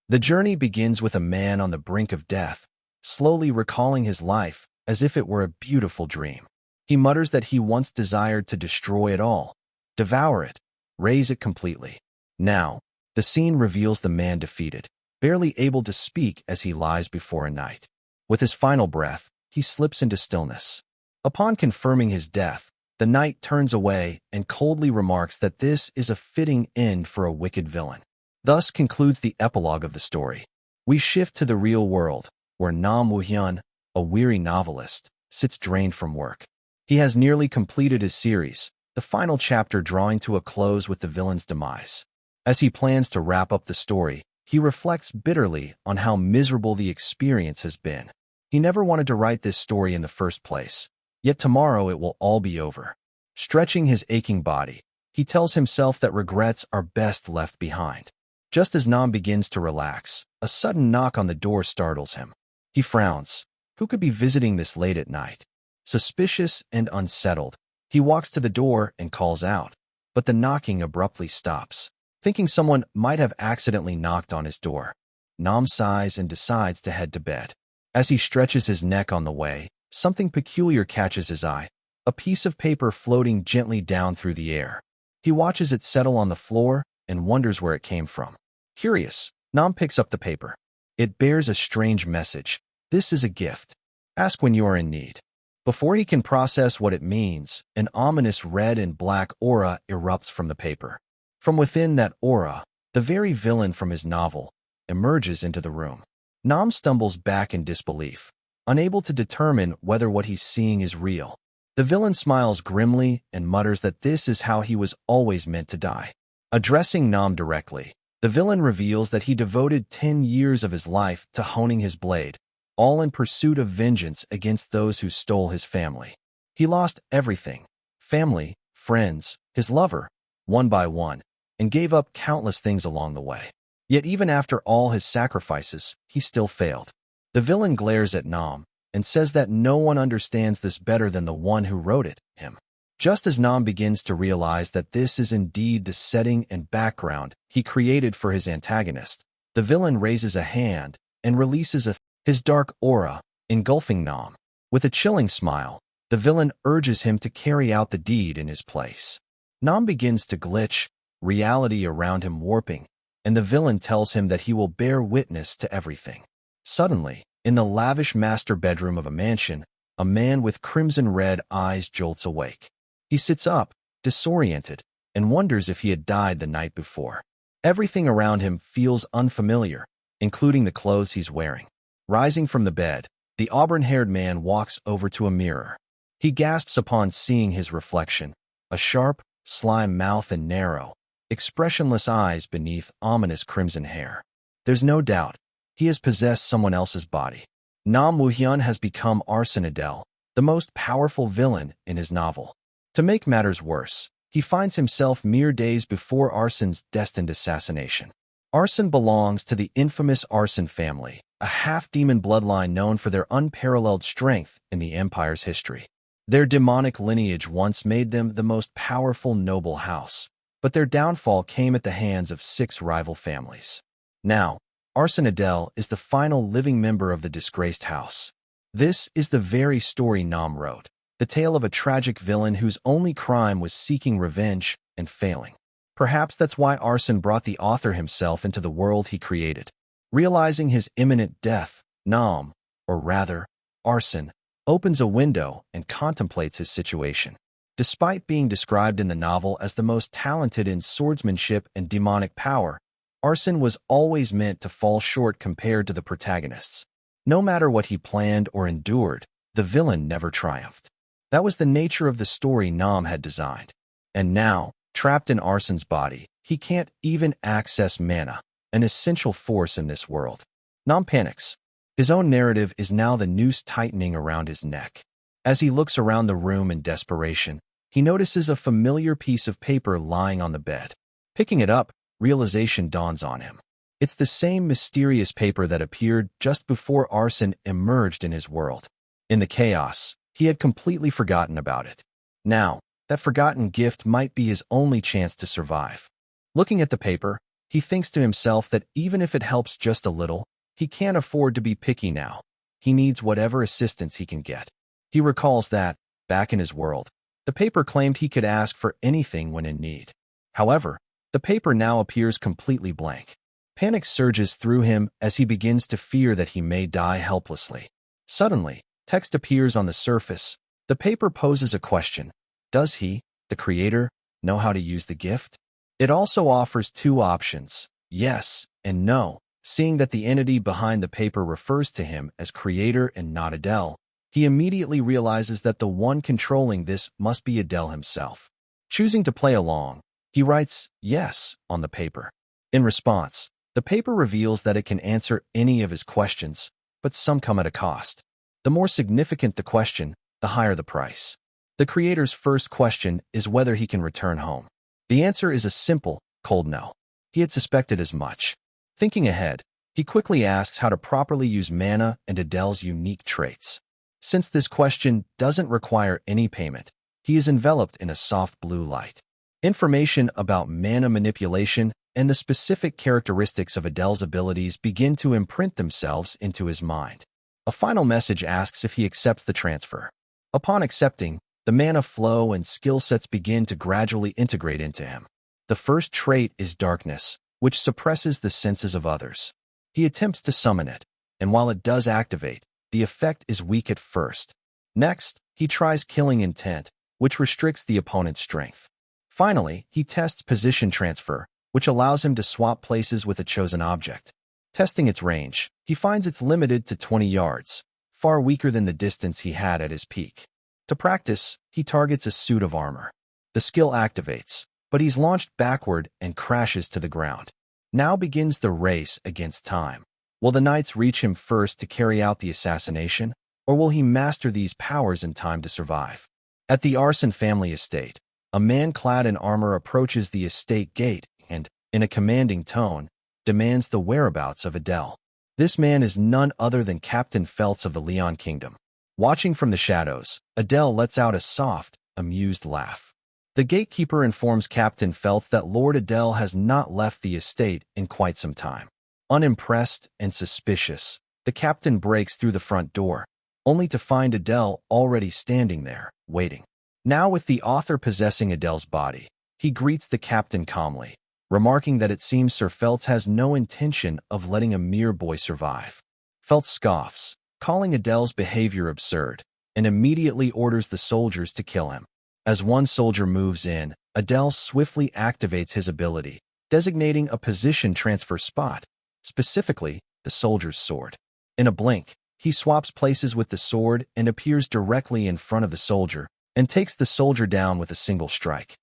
The journey begins with a man on the brink of death, slowly recalling his life as if it were a beautiful dream. He mutters that he once desired to destroy it all, devour it, raze it completely. Now, the scene reveals the man defeated, barely able to speak as he lies before a knight. With his final breath, he slips into stillness. Upon confirming his death, the knight turns away and coldly remarks that this is a fitting end for a wicked villain. Thus concludes the epilogue of the story. We shift to the real world, where Nam Woo-hyun, a weary novelist, sits drained from work. He has nearly completed his series, the final chapter drawing to a close with the villain's demise. As he plans to wrap up the story, he reflects bitterly on how miserable the experience has been. He never wanted to write this story in the first place, yet tomorrow it will all be over. Stretching his aching body, he tells himself that regrets are best left behind. Just as Nam begins to relax, a sudden knock on the door startles him. He frowns. Who could be visiting this late at night? Suspicious and unsettled, he walks to the door and calls out, but the knocking abruptly stops. Thinking someone might have accidentally knocked on his door, Nam sighs and decides to head to bed. As he stretches his neck on the way, something peculiar catches his eye, a piece of paper floating gently down through the air. He watches it settle on the floor and wonders where it came from. Curious, Nam picks up the paper. It bears a strange message. This is a gift. Ask when you are in need. Before he can process what it means, an ominous red and black aura erupts from the paper. From within that aura, the very villain from his novel emerges into the room. Nam stumbles back in disbelief, unable to determine whether what he's seeing is real. The villain smiles grimly and mutters that this is how he was always meant to die. Addressing Nam directly, the villain reveals that he devoted 10 years of his life to honing his blade, all in pursuit of vengeance against those who stole his family. He lost everything: family, friends, his lover, one by one, and gave up countless things along the way. Yet even after all his sacrifices, he still failed. The villain glares at Nam and says that no one understands this better than the one who wrote it, him. Just as Nam begins to realize that this is indeed the setting and background he created for his antagonist, the villain raises a hand and releases his dark aura, engulfing Nam. With a chilling smile, the villain urges him to carry out the deed in his place. Nam begins to glitch, reality around him warping, and the villain tells him that he will bear witness to everything. Suddenly, in the lavish master bedroom of a mansion, a man with crimson-red eyes jolts awake. He sits up, disoriented, and wonders if he had died the night before. Everything around him feels unfamiliar, including the clothes he's wearing. Rising from the bed, the auburn-haired man walks over to a mirror. He gasps upon seeing his reflection, a sharp, slime mouth and narrow, expressionless eyes beneath ominous crimson hair. There's no doubt, he has possessed someone else's body. Nam Woo-hyun has become Reincarnated, the most powerful villain in his novel. To make matters worse, he finds himself mere days before Arsen's destined assassination. Arsen belongs to the infamous Arsen family, a half-demon bloodline known for their unparalleled strength in the Empire's history. Their demonic lineage once made them the most powerful noble house, but their downfall came at the hands of 6 rival families. Now, Reincarnated is the final living member of the disgraced house. This is the very story Nam wrote, the tale of a tragic villain whose only crime was seeking revenge and failing. Perhaps that's why Arsen brought the author himself into the world he created. Realizing his imminent death, Nam, or rather, Arsen, opens a window and contemplates his situation. Despite being described in the novel as the most talented in swordsmanship and demonic power, Arsen was always meant to fall short compared to the protagonists. No matter what he planned or endured, the villain never triumphed. That was the nature of the story Nam had designed. And now, trapped in Arsen's body, he can't even access mana, an essential force in this world. Nam panics. His own narrative is now the noose tightening around his neck. As he looks around the room in desperation, he notices a familiar piece of paper lying on the bed. Picking it up, realization dawns on him. It's the same mysterious paper that appeared just before Arsen emerged in his world. In the chaos, he had completely forgotten about it. Now, that forgotten gift might be his only chance to survive. Looking at the paper, He thinks to himself that even if it helps just a little, he can't afford to be picky now. He needs whatever assistance he can get. He recalls that, back in his world, the paper claimed he could ask for anything when in need. However, the paper now appears completely blank. Panic surges through him as he begins to fear that he may die helplessly. Suddenly, text appears on the surface. The paper poses a question. Does he, the creator, know how to use the gift? It also offers two options, yes and no. Seeing that the entity behind the paper refers to him as creator and not Adele, he immediately realizes that the one controlling this must be Adele himself. Choosing to play along, he writes yes on the paper. In response, the paper reveals that it can answer any of his questions, but some come at a cost. The more significant the question, the higher the price. The creator's first question is whether he can return home. The answer is a simple, cold no. He had suspected as much. Thinking ahead, he quickly asks how to properly use mana and Adele's unique traits. Since this question doesn't require any payment, he is enveloped in a soft blue light. Information about mana manipulation and the specific characteristics of Adele's abilities begin to imprint themselves into his mind. A final message asks if he accepts the transfer. Upon accepting, the mana flow and skill sets begin to gradually integrate into him. The first trait is darkness, which suppresses the senses of others. He attempts to summon it, and while it does activate, the effect is weak at first. Next, he tries killing intent, which restricts the opponent's strength. Finally, he tests position transfer, which allows him to swap places with a chosen object. Testing its range, he finds it's limited to 20 yards, far weaker than the distance he had at his peak. To practice, he targets a suit of armor. The skill activates, but he's launched backward and crashes to the ground. Now begins the race against time. Will the knights reach him first to carry out the assassination, or will he master these powers in time to survive? At the Arson family estate, a man clad in armor approaches the estate gate and, in a commanding tone, demands the whereabouts of Adele. This man is none other than Captain Feltz of the Leon Kingdom. Watching from the shadows, Adele lets out a soft, amused laugh. The gatekeeper informs Captain Feltz that Lord Adele has not left the estate in quite some time. Unimpressed and suspicious, the captain breaks through the front door, only to find Adele already standing there, waiting. Now with the author possessing Adele's body, he greets the captain calmly, remarking that it seems Sir Feltz has no intention of letting a mere boy survive. Feltz scoffs, calling Adele's behavior absurd, and immediately orders the soldiers to kill him. As one soldier moves in, Adele swiftly activates his ability, designating a position transfer spot, specifically the soldier's sword. In a blink, he swaps places with the sword and appears directly in front of the soldier, and takes the soldier down with a single strike.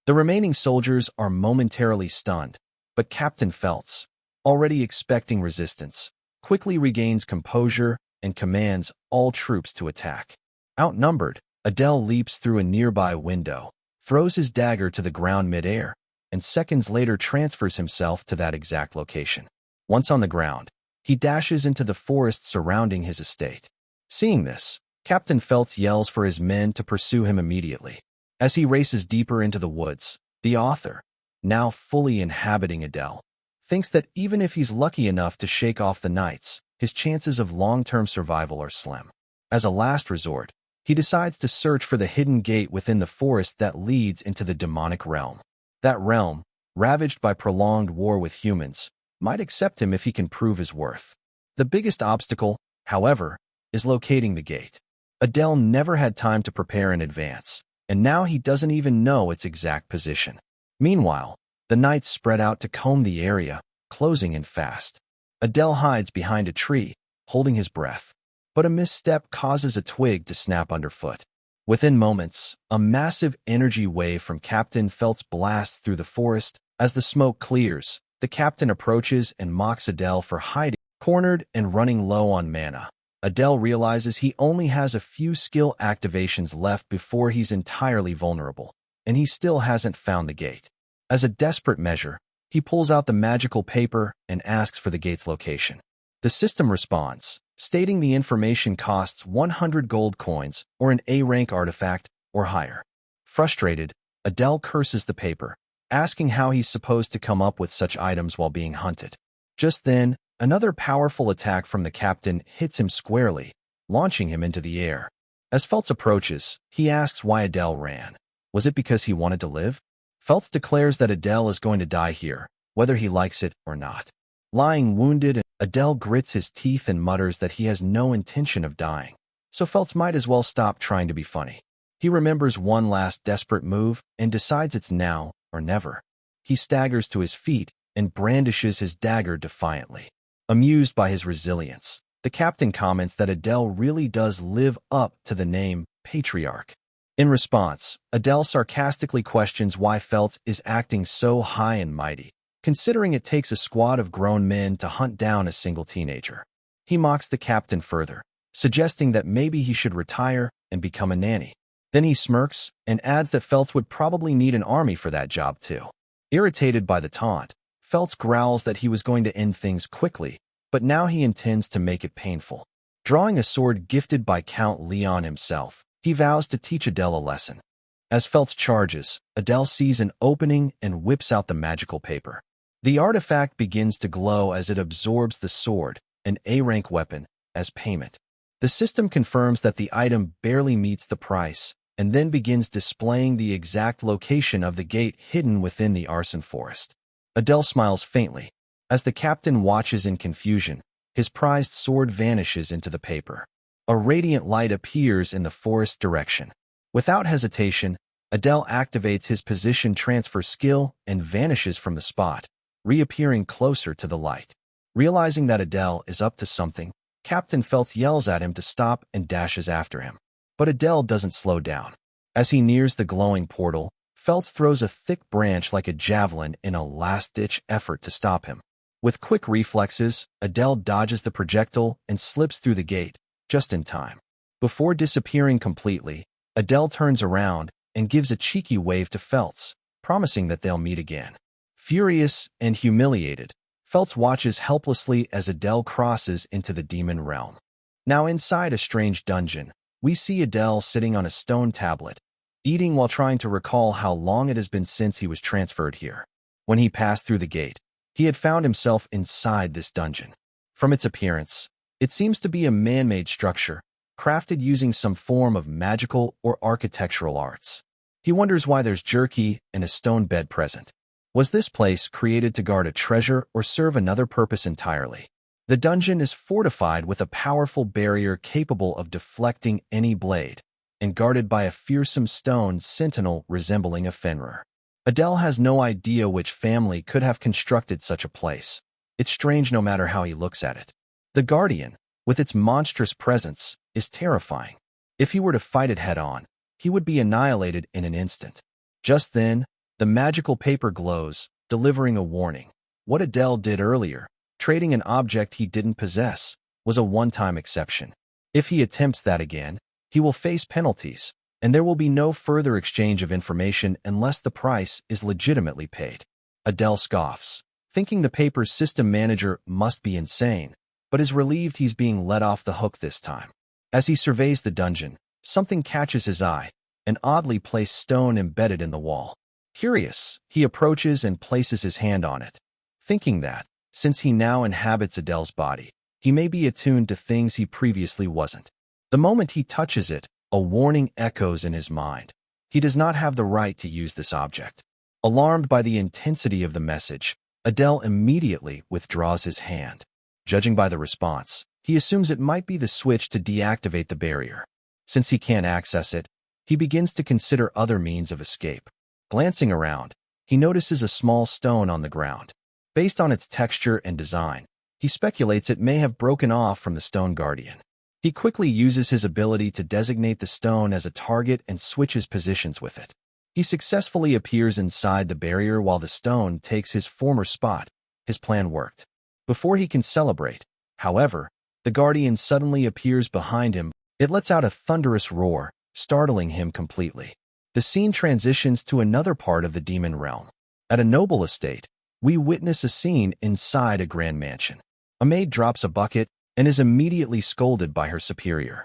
The remaining soldiers are momentarily stunned, but Captain Feltz, already expecting resistance, quickly regains composure and commands all troops to attack. Outnumbered, Adele leaps through a nearby window, throws his dagger to the ground mid-air, and seconds later transfers himself to that exact location. Once on the ground, he dashes into the forest surrounding his estate. Seeing this, Captain Feltz yells for his men to pursue him immediately. As he races deeper into the woods, the author, now fully inhabiting Adele, thinks that even if he's lucky enough to shake off the knights, his chances of long-term survival are slim. As a last resort, he decides to search for the hidden gate within the forest that leads into the demonic realm. That realm, ravaged by prolonged war with humans, might accept him if he can prove his worth. The biggest obstacle, however, is locating the gate. Adele never had time to prepare in advance, and now he doesn't even know its exact position. Meanwhile, the knights spread out to comb the area, closing in fast. Adele hides behind a tree, holding his breath, but a misstep causes a twig to snap underfoot. Within moments, a massive energy wave from Captain Feltz blasts through the forest. As the smoke clears, the captain approaches and mocks Adele for hiding, cornered and running low on mana. Adele realizes he only has a few skill activations left before he's entirely vulnerable, and he still hasn't found the gate. As a desperate measure, he pulls out the magical paper and asks for the gate's location. The system responds, stating the information costs 100 gold coins or an A-rank artifact or higher. Frustrated, Adele curses the paper, asking how he's supposed to come up with such items while being hunted. Just then, another powerful attack from the captain hits him squarely, launching him into the air. As Feltz approaches, he asks why Adele ran. Was it because he wanted to live? Feltz declares that Adele is going to die here, whether he likes it or not. Lying wounded, Adele grits his teeth and mutters that he has no intention of dying. So Feltz might as well stop trying to be funny. He remembers one last desperate move and decides it's now or never. He staggers to his feet and brandishes his dagger defiantly. Amused by his resilience, the captain comments that Adele really does live up to the name patriarch. In response, Adele sarcastically questions why Feltz is acting so high and mighty, considering it takes a squad of grown men to hunt down a single teenager. He mocks the captain further, suggesting that maybe he should retire and become a nanny. Then he smirks and adds that Feltz would probably need an army for that job too. Irritated by the taunt, Feltz growls that he was going to end things quickly, but now he intends to make it painful. Drawing a sword gifted by Count Leon himself, he vows to teach Adele a lesson. As Feltz charges, Adele sees an opening and whips out the magical paper. The artifact begins to glow as it absorbs the sword, an A-rank weapon, as payment. The system confirms that the item barely meets the price, and then begins displaying the exact location of the gate hidden within the arson forest. Adele smiles faintly. As the captain watches in confusion, his prized sword vanishes into the paper. A radiant light appears in the forest direction. Without hesitation, Adele activates his position transfer skill and vanishes from the spot, reappearing closer to the light. Realizing that Adele is up to something, Captain Feltz yells at him to stop and dashes after him. But Adele doesn't slow down. As he nears the glowing portal, Feltz throws a thick branch like a javelin in a last-ditch effort to stop him. With quick reflexes, Adele dodges the projectile and slips through the gate, just in time. Before disappearing completely, Adele turns around and gives a cheeky wave to Feltz, promising that they'll meet again. Furious and humiliated, Feltz watches helplessly as Adele crosses into the demon realm. Now inside a strange dungeon, we see Adele sitting on a stone tablet, eating while trying to recall how long it has been since he was transferred here. When he passed through the gate, he had found himself inside this dungeon. From its appearance, it seems to be a man-made structure, crafted using some form of magical or architectural arts. He wonders why there's jerky and a stone bed present. Was this place created to guard a treasure or serve another purpose entirely? The dungeon is fortified with a powerful barrier capable of deflecting any blade, and guarded by a fearsome stone sentinel resembling a Fenrir. Adele has no idea which family could have constructed such a place. It's strange no matter how he looks at it. The Guardian, with its monstrous presence, is terrifying. If he were to fight it head-on, he would be annihilated in an instant. Just then, the magical paper glows, delivering a warning. What Adele did earlier, trading an object he didn't possess, was a one-time exception. If he attempts that again, he will face penalties, and there will be no further exchange of information unless the price is legitimately paid. Adele scoffs, thinking the paper's system manager must be insane, but is relieved he's being let off the hook this time. As he surveys the dungeon, something catches his eye, an oddly placed stone embedded in the wall. Curious, he approaches and places his hand on it, thinking that, since he now inhabits Adele's body, he may be attuned to things he previously wasn't. The moment he touches it, a warning echoes in his mind. He does not have the right to use this object. Alarmed by the intensity of the message, Adele immediately withdraws his hand. Judging by the response, he assumes it might be the switch to deactivate the barrier. Since he can't access it, he begins to consider other means of escape. Glancing around, he notices a small stone on the ground. Based on its texture and design, he speculates it may have broken off from the stone guardian. He quickly uses his ability to designate the stone as a target and switches positions with it. He successfully appears inside the barrier while the stone takes his former spot. His plan worked. Before he can celebrate, however, the guardian suddenly appears behind him. It lets out a thunderous roar, startling him completely. The scene transitions to another part of the demon realm. At a noble estate, we witness a scene inside a grand mansion. A maid drops a bucket and is immediately scolded by her superior.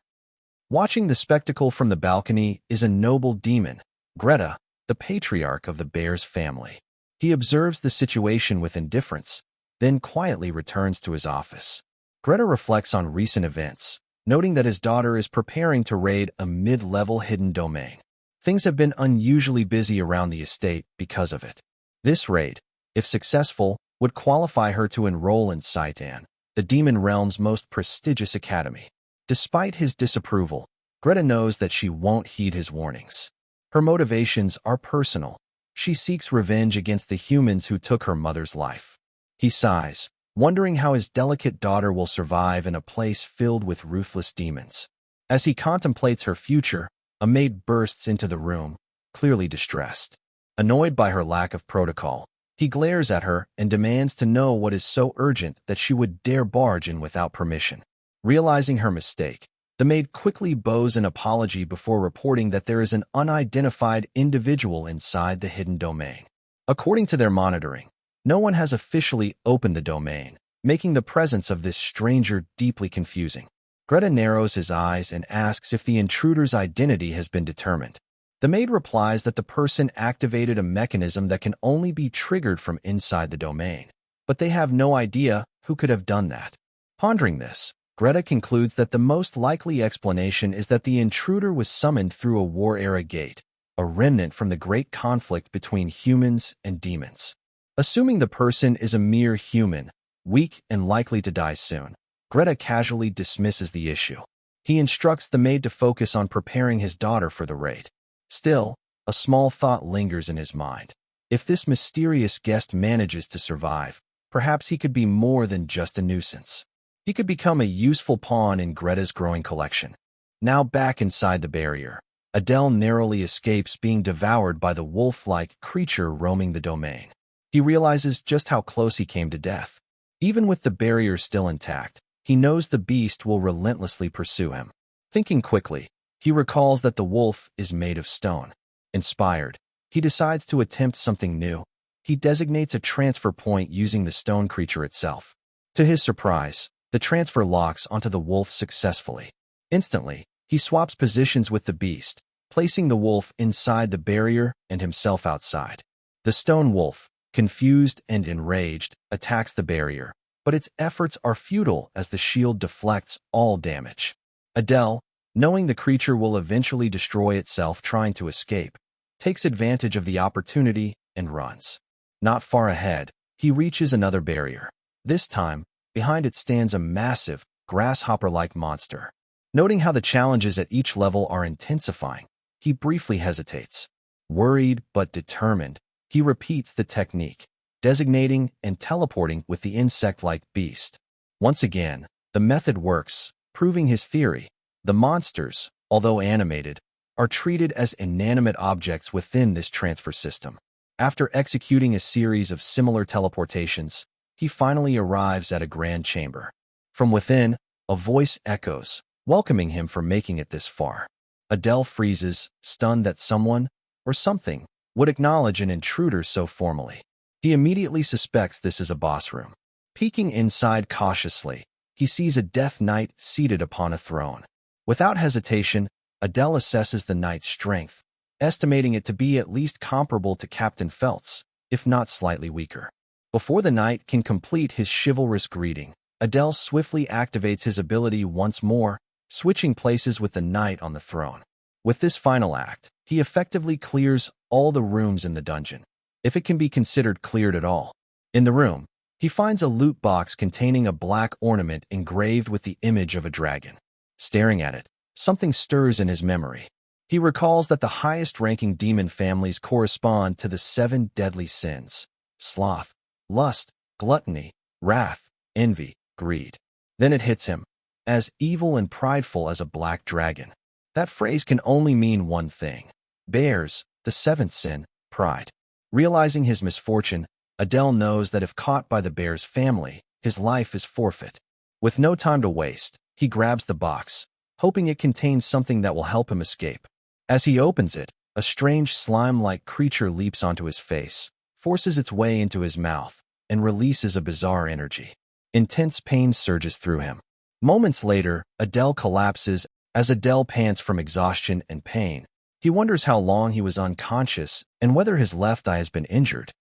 Watching the spectacle from the balcony is a noble demon, Greta, the patriarch of the bear's family. He observes the situation with indifference, then quietly returns to his office. Greta reflects on recent events, noting that his daughter is preparing to raid a mid-level hidden domain. Things have been unusually busy around the estate because of it. This raid, if successful, would qualify her to enroll in Saitan, the demon realm's most prestigious academy. Despite his disapproval, Greta knows that she won't heed his warnings. Her motivations are personal. She seeks revenge against the humans who took her mother's life. He sighs, wondering how his delicate daughter will survive in a place filled with ruthless demons. As he contemplates her future, a maid bursts into the room, clearly distressed. Annoyed by her lack of protocol, he glares at her and demands to know what is so urgent that she would dare barge in without permission. Realizing her mistake, the maid quickly bows an apology before reporting that there is an unidentified individual inside the hidden domain. According to their monitoring, no one has officially opened the domain, making the presence of this stranger deeply confusing. Greta narrows his eyes and asks if the intruder's identity has been determined. The maid replies that the person activated a mechanism that can only be triggered from inside the domain, but they have no idea who could have done that. Pondering this, Greta concludes that the most likely explanation is that the intruder was summoned through a war-era gate, a remnant from the great conflict between humans and demons. Assuming the person is a mere human, weak and likely to die soon, Greta casually dismisses the issue. He instructs the maid to focus on preparing his daughter for the raid. Still, a small thought lingers in his mind. If this mysterious guest manages to survive, perhaps he could be more than just a nuisance. He could become a useful pawn in Greta's growing collection. Now back inside the barrier, Adele narrowly escapes being devoured by the wolf-like creature roaming the domain. He realizes just how close he came to death. Even with the barrier still intact, he knows the beast will relentlessly pursue him. Thinking quickly, he recalls that the wolf is made of stone. Inspired, he decides to attempt something new. He designates a transfer point using the stone creature itself. To his surprise, the transfer locks onto the wolf successfully. Instantly, he swaps positions with the beast, placing the wolf inside the barrier and himself outside. The stone wolf, confused and enraged, attacks the barrier, but its efforts are futile as the shield deflects all damage. Adele, knowing the creature will eventually destroy itself trying to escape, takes advantage of the opportunity and runs. Not far ahead, he reaches another barrier. This time, behind it stands a massive, grasshopper-like monster. Noting how the challenges at each level are intensifying, he briefly hesitates. Worried but determined, he repeats the technique, designating and teleporting with the insect-like beast. Once again, the method works, proving his theory. The monsters, although animated, are treated as inanimate objects within this transfer system. After executing a series of similar teleportations, he finally arrives at a grand chamber. From within, a voice echoes, welcoming him for making it this far. Adele freezes, stunned that someone, or something, would acknowledge an intruder so formally. He immediately suspects this is a boss room. Peeking inside cautiously, he sees a Death Knight seated upon a throne. Without hesitation, Adele assesses the knight's strength, estimating it to be at least comparable to Captain Felt's, if not slightly weaker. Before the knight can complete his chivalrous greeting, Adele swiftly activates his ability once more, switching places with the knight on the throne. With this final act, he effectively clears all the rooms in the dungeon, if it can be considered cleared at all. In the room, he finds a loot box containing a black ornament engraved with the image of a dragon. Staring at it, something stirs in his memory. He recalls that the highest-ranking demon families correspond to the 7 deadly sins: sloth, lust, gluttony, wrath, envy, greed. Then it hits him. As evil and prideful as a black dragon. That phrase can only mean one thing. Bears, the 7th sin, pride. Realizing his misfortune, Adele knows that if caught by the bear's family, his life is forfeit. With no time to waste, he grabs the box, hoping it contains something that will help him escape. As he opens it, a strange slime-like creature leaps onto his face, forces its way into his mouth, and releases a bizarre energy. Intense pain surges through him. Moments later, Adele collapses. As Adele pants from exhaustion and pain, he wonders how long he was unconscious and whether his left eye has been injured.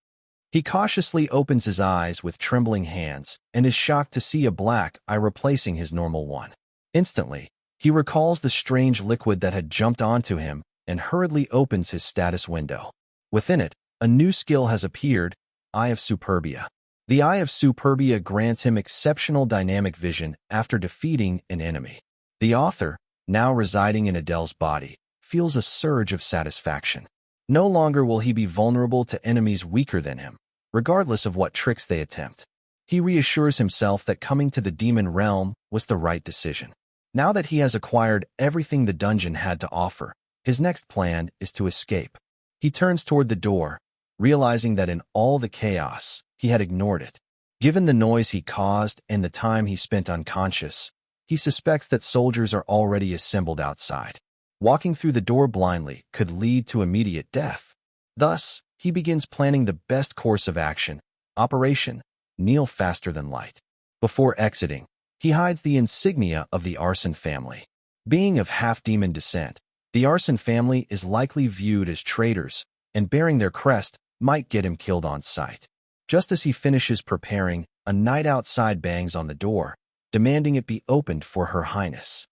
He cautiously opens his eyes with trembling hands and is shocked to see a black eye replacing his normal one. Instantly, he recalls the strange liquid that had jumped onto him and hurriedly opens his status window. Within it, a new skill has appeared, Eye of Superbia. The Eye of Superbia grants him exceptional dynamic vision after defeating an enemy. The author, now residing in Adele's body, feels a surge of satisfaction. No longer will he be vulnerable to enemies weaker than him, regardless of what tricks they attempt. He reassures himself that coming to the demon realm was the right decision. Now that he has acquired everything the dungeon had to offer, his next plan is to escape. He turns toward the door, realizing that in all the chaos, he had ignored it. Given the noise he caused and the time he spent unconscious, he suspects that soldiers are already assembled outside. Walking through the door blindly could lead to immediate death. Thus, he begins planning the best course of action, Operation Kneel Faster Than Light. Before exiting, he hides the insignia of the Arson family. Being of half-demon descent, the Arson family is likely viewed as traitors, and bearing their crest might get him killed on sight. Just as he finishes preparing, a knight outside bangs on the door, demanding it be opened for Her Highness.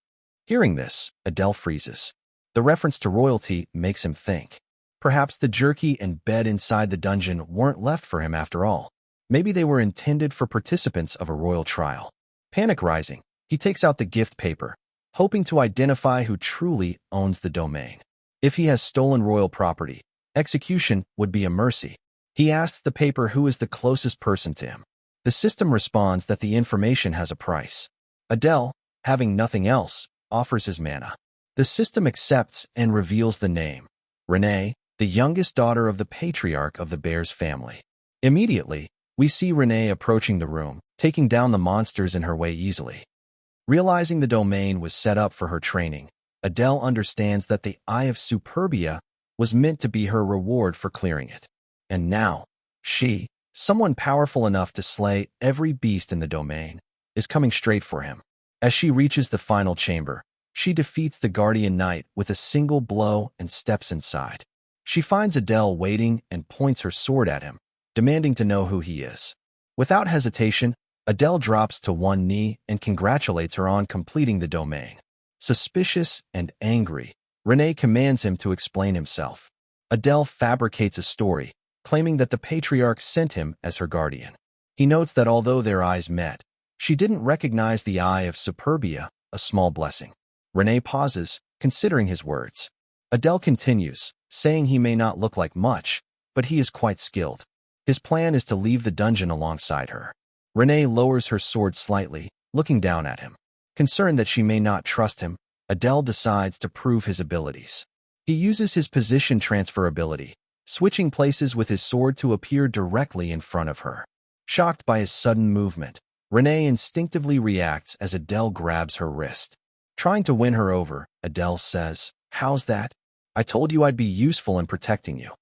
Hearing this, Adele freezes. The reference to royalty makes him think. Perhaps the jerky and bed inside the dungeon weren't left for him after all. Maybe they were intended for participants of a royal trial. Panic rising, he takes out the gift paper, hoping to identify who truly owns the domain. If he has stolen royal property, execution would be a mercy. He asks the paper who is the closest person to him. The system responds that the information has a price. Adele, having nothing else, offers his mana. The system accepts and reveals the name, Renee, the youngest daughter of the patriarch of the Bears family. Immediately, we see Renee approaching the room, taking down the monsters in her way easily. Realizing the domain was set up for her training, Adele understands that the Eye of Superbia was meant to be her reward for clearing it. And now, she, someone powerful enough to slay every beast in the domain, is coming straight for him. As she reaches the final chamber, she defeats the Guardian Knight with a single blow and steps inside. She finds Adele waiting and points her sword at him, demanding to know who he is. Without hesitation, Adele drops to one knee and congratulates her on completing the domain. Suspicious and angry, Renee commands him to explain himself. Adele fabricates a story, claiming that the patriarch sent him as her guardian. He notes that although their eyes met, she didn't recognize the Eye of Superbia, a small blessing. Renee pauses, considering his words. Adele continues, saying he may not look like much, but he is quite skilled. His plan is to leave the dungeon alongside her. Renee lowers her sword slightly, looking down at him. Concerned that she may not trust him, Adele decides to prove his abilities. He uses his position transferability, switching places with his sword to appear directly in front of her. Shocked by his sudden movement, Renee instinctively reacts as Adele grabs her wrist. Trying to win her over, Adele says, "How's that? I told you I'd be useful in protecting you."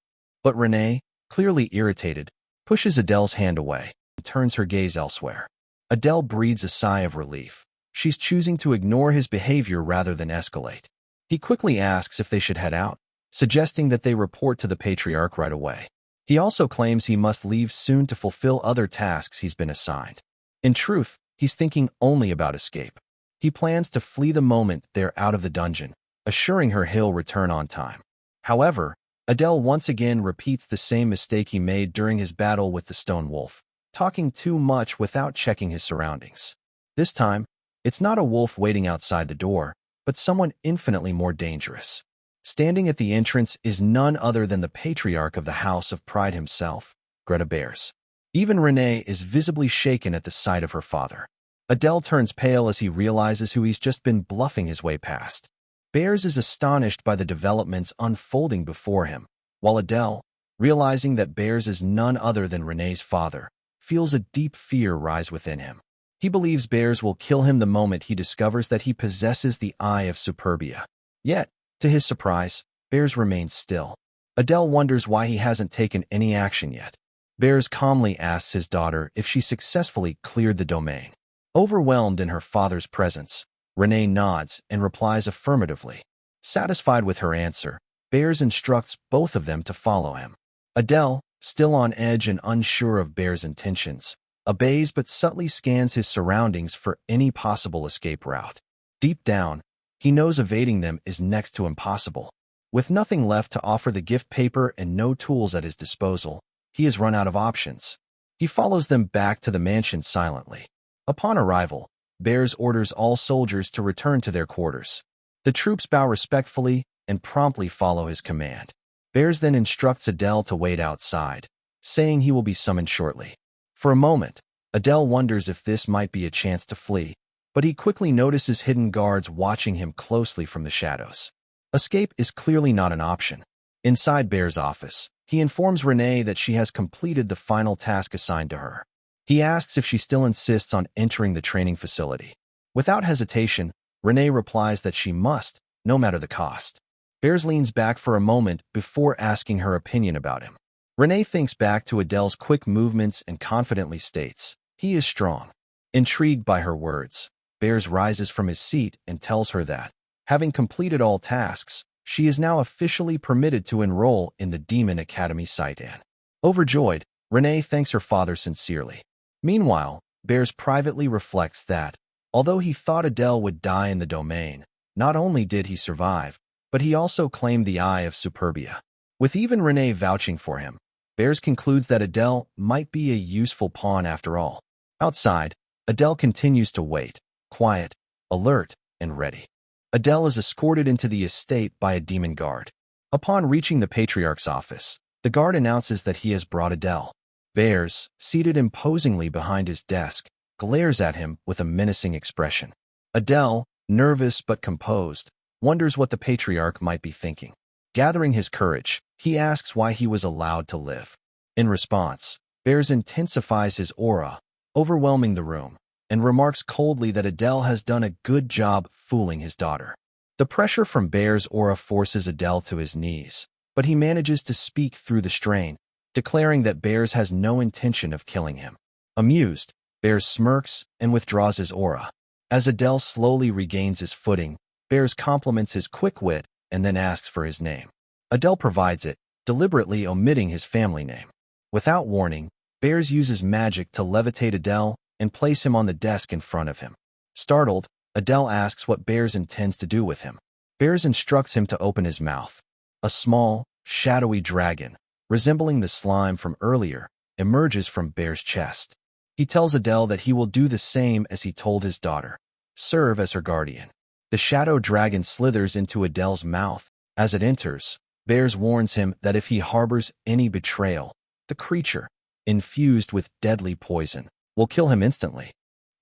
But Renee, clearly irritated, pushes Adele's hand away and turns her gaze elsewhere. Adele breathes a sigh of relief. She's choosing to ignore his behavior rather than escalate. He quickly asks if they should head out, suggesting that they report to the patriarch right away. He also claims he must leave soon to fulfill other tasks he's been assigned. In truth, he's thinking only about escape. He plans to flee the moment they're out of the dungeon, assuring her he'll return on time. However, Adele once again repeats the same mistake he made during his battle with the stone wolf, talking too much without checking his surroundings. This time, it's not a wolf waiting outside the door, but someone infinitely more dangerous. Standing at the entrance is none other than the patriarch of the House of Pride himself, Greta Bears. Even Renee is visibly shaken at the sight of her father. Adele turns pale as he realizes who he's just been bluffing his way past. Bears is astonished by the developments unfolding before him, while Adele, realizing that Bears is none other than Renee's father, feels a deep fear rise within him. He believes Bears will kill him the moment he discovers that he possesses the Eye of Superbia. Yet, to his surprise, Bears remains still. Adele wonders why he hasn't taken any action yet. Bears calmly asks his daughter if she successfully cleared the domain. Overwhelmed in her father's presence, Renee nods and replies affirmatively. Satisfied with her answer, Bears instructs both of them to follow him. Adele, still on edge and unsure of Bear's intentions, obeys but subtly scans his surroundings for any possible escape route. Deep down, he knows evading them is next to impossible. With nothing left to offer the gift paper and no tools at his disposal, he has run out of options. He follows them back to the mansion silently. Upon arrival, Bears orders all soldiers to return to their quarters. The troops bow respectfully and promptly follow his command. Bears then instructs Adele to wait outside, saying he will be summoned shortly. For a moment, Adele wonders if this might be a chance to flee, but he quickly notices hidden guards watching him closely from the shadows. Escape is clearly not an option. Inside Bear's office, he informs Renee that she has completed the final task assigned to her. He asks if she still insists on entering the training facility. Without hesitation, Renee replies that she must, no matter the cost. Bears leans back for a moment before asking her opinion about him. Renee thinks back to Adele's quick movements and confidently states, "He is strong." Intrigued by her words, Bears rises from his seat and tells her that, having completed all tasks, she is now officially permitted to enroll in the Demon Academy Saitan. Overjoyed, Renee thanks her father sincerely. Meanwhile, Bears privately reflects that, although he thought Adele would die in the domain, not only did he survive, but he also claimed the Eye of Superbia. With even Renee vouching for him, Bears concludes that Adele might be a useful pawn after all. Outside, Adele continues to wait, quiet, alert, and ready. Adele is escorted into the estate by a demon guard. Upon reaching the Patriarch's office, the guard announces that he has brought Adele. Bears, seated imposingly behind his desk, glares at him with a menacing expression. Adele, nervous but composed, wonders what the Patriarch might be thinking. Gathering his courage, he asks why he was allowed to live. In response, Bears intensifies his aura, overwhelming the room, and remarks coldly that Adele has done a good job fooling his daughter. The pressure from Bear's aura forces Adele to his knees, but he manages to speak through the strain, declaring that Bears has no intention of killing him. Amused, Bears smirks and withdraws his aura. As Adele slowly regains his footing, Bears compliments his quick wit and then asks for his name. Adele provides it, deliberately omitting his family name. Without warning, Bears uses magic to levitate Adele and place him on the desk in front of him. Startled, Adele asks what Bears intends to do with him. Bears instructs him to open his mouth. A small, shadowy dragon, resembling the slime from earlier, emerges from Bear's chest. He tells Adele that he will do the same as he told his daughter, serve as her guardian. The shadow dragon slithers into Adele's mouth. As it enters, Bears warns him that if he harbors any betrayal, the creature, infused with deadly poison, will kill him instantly.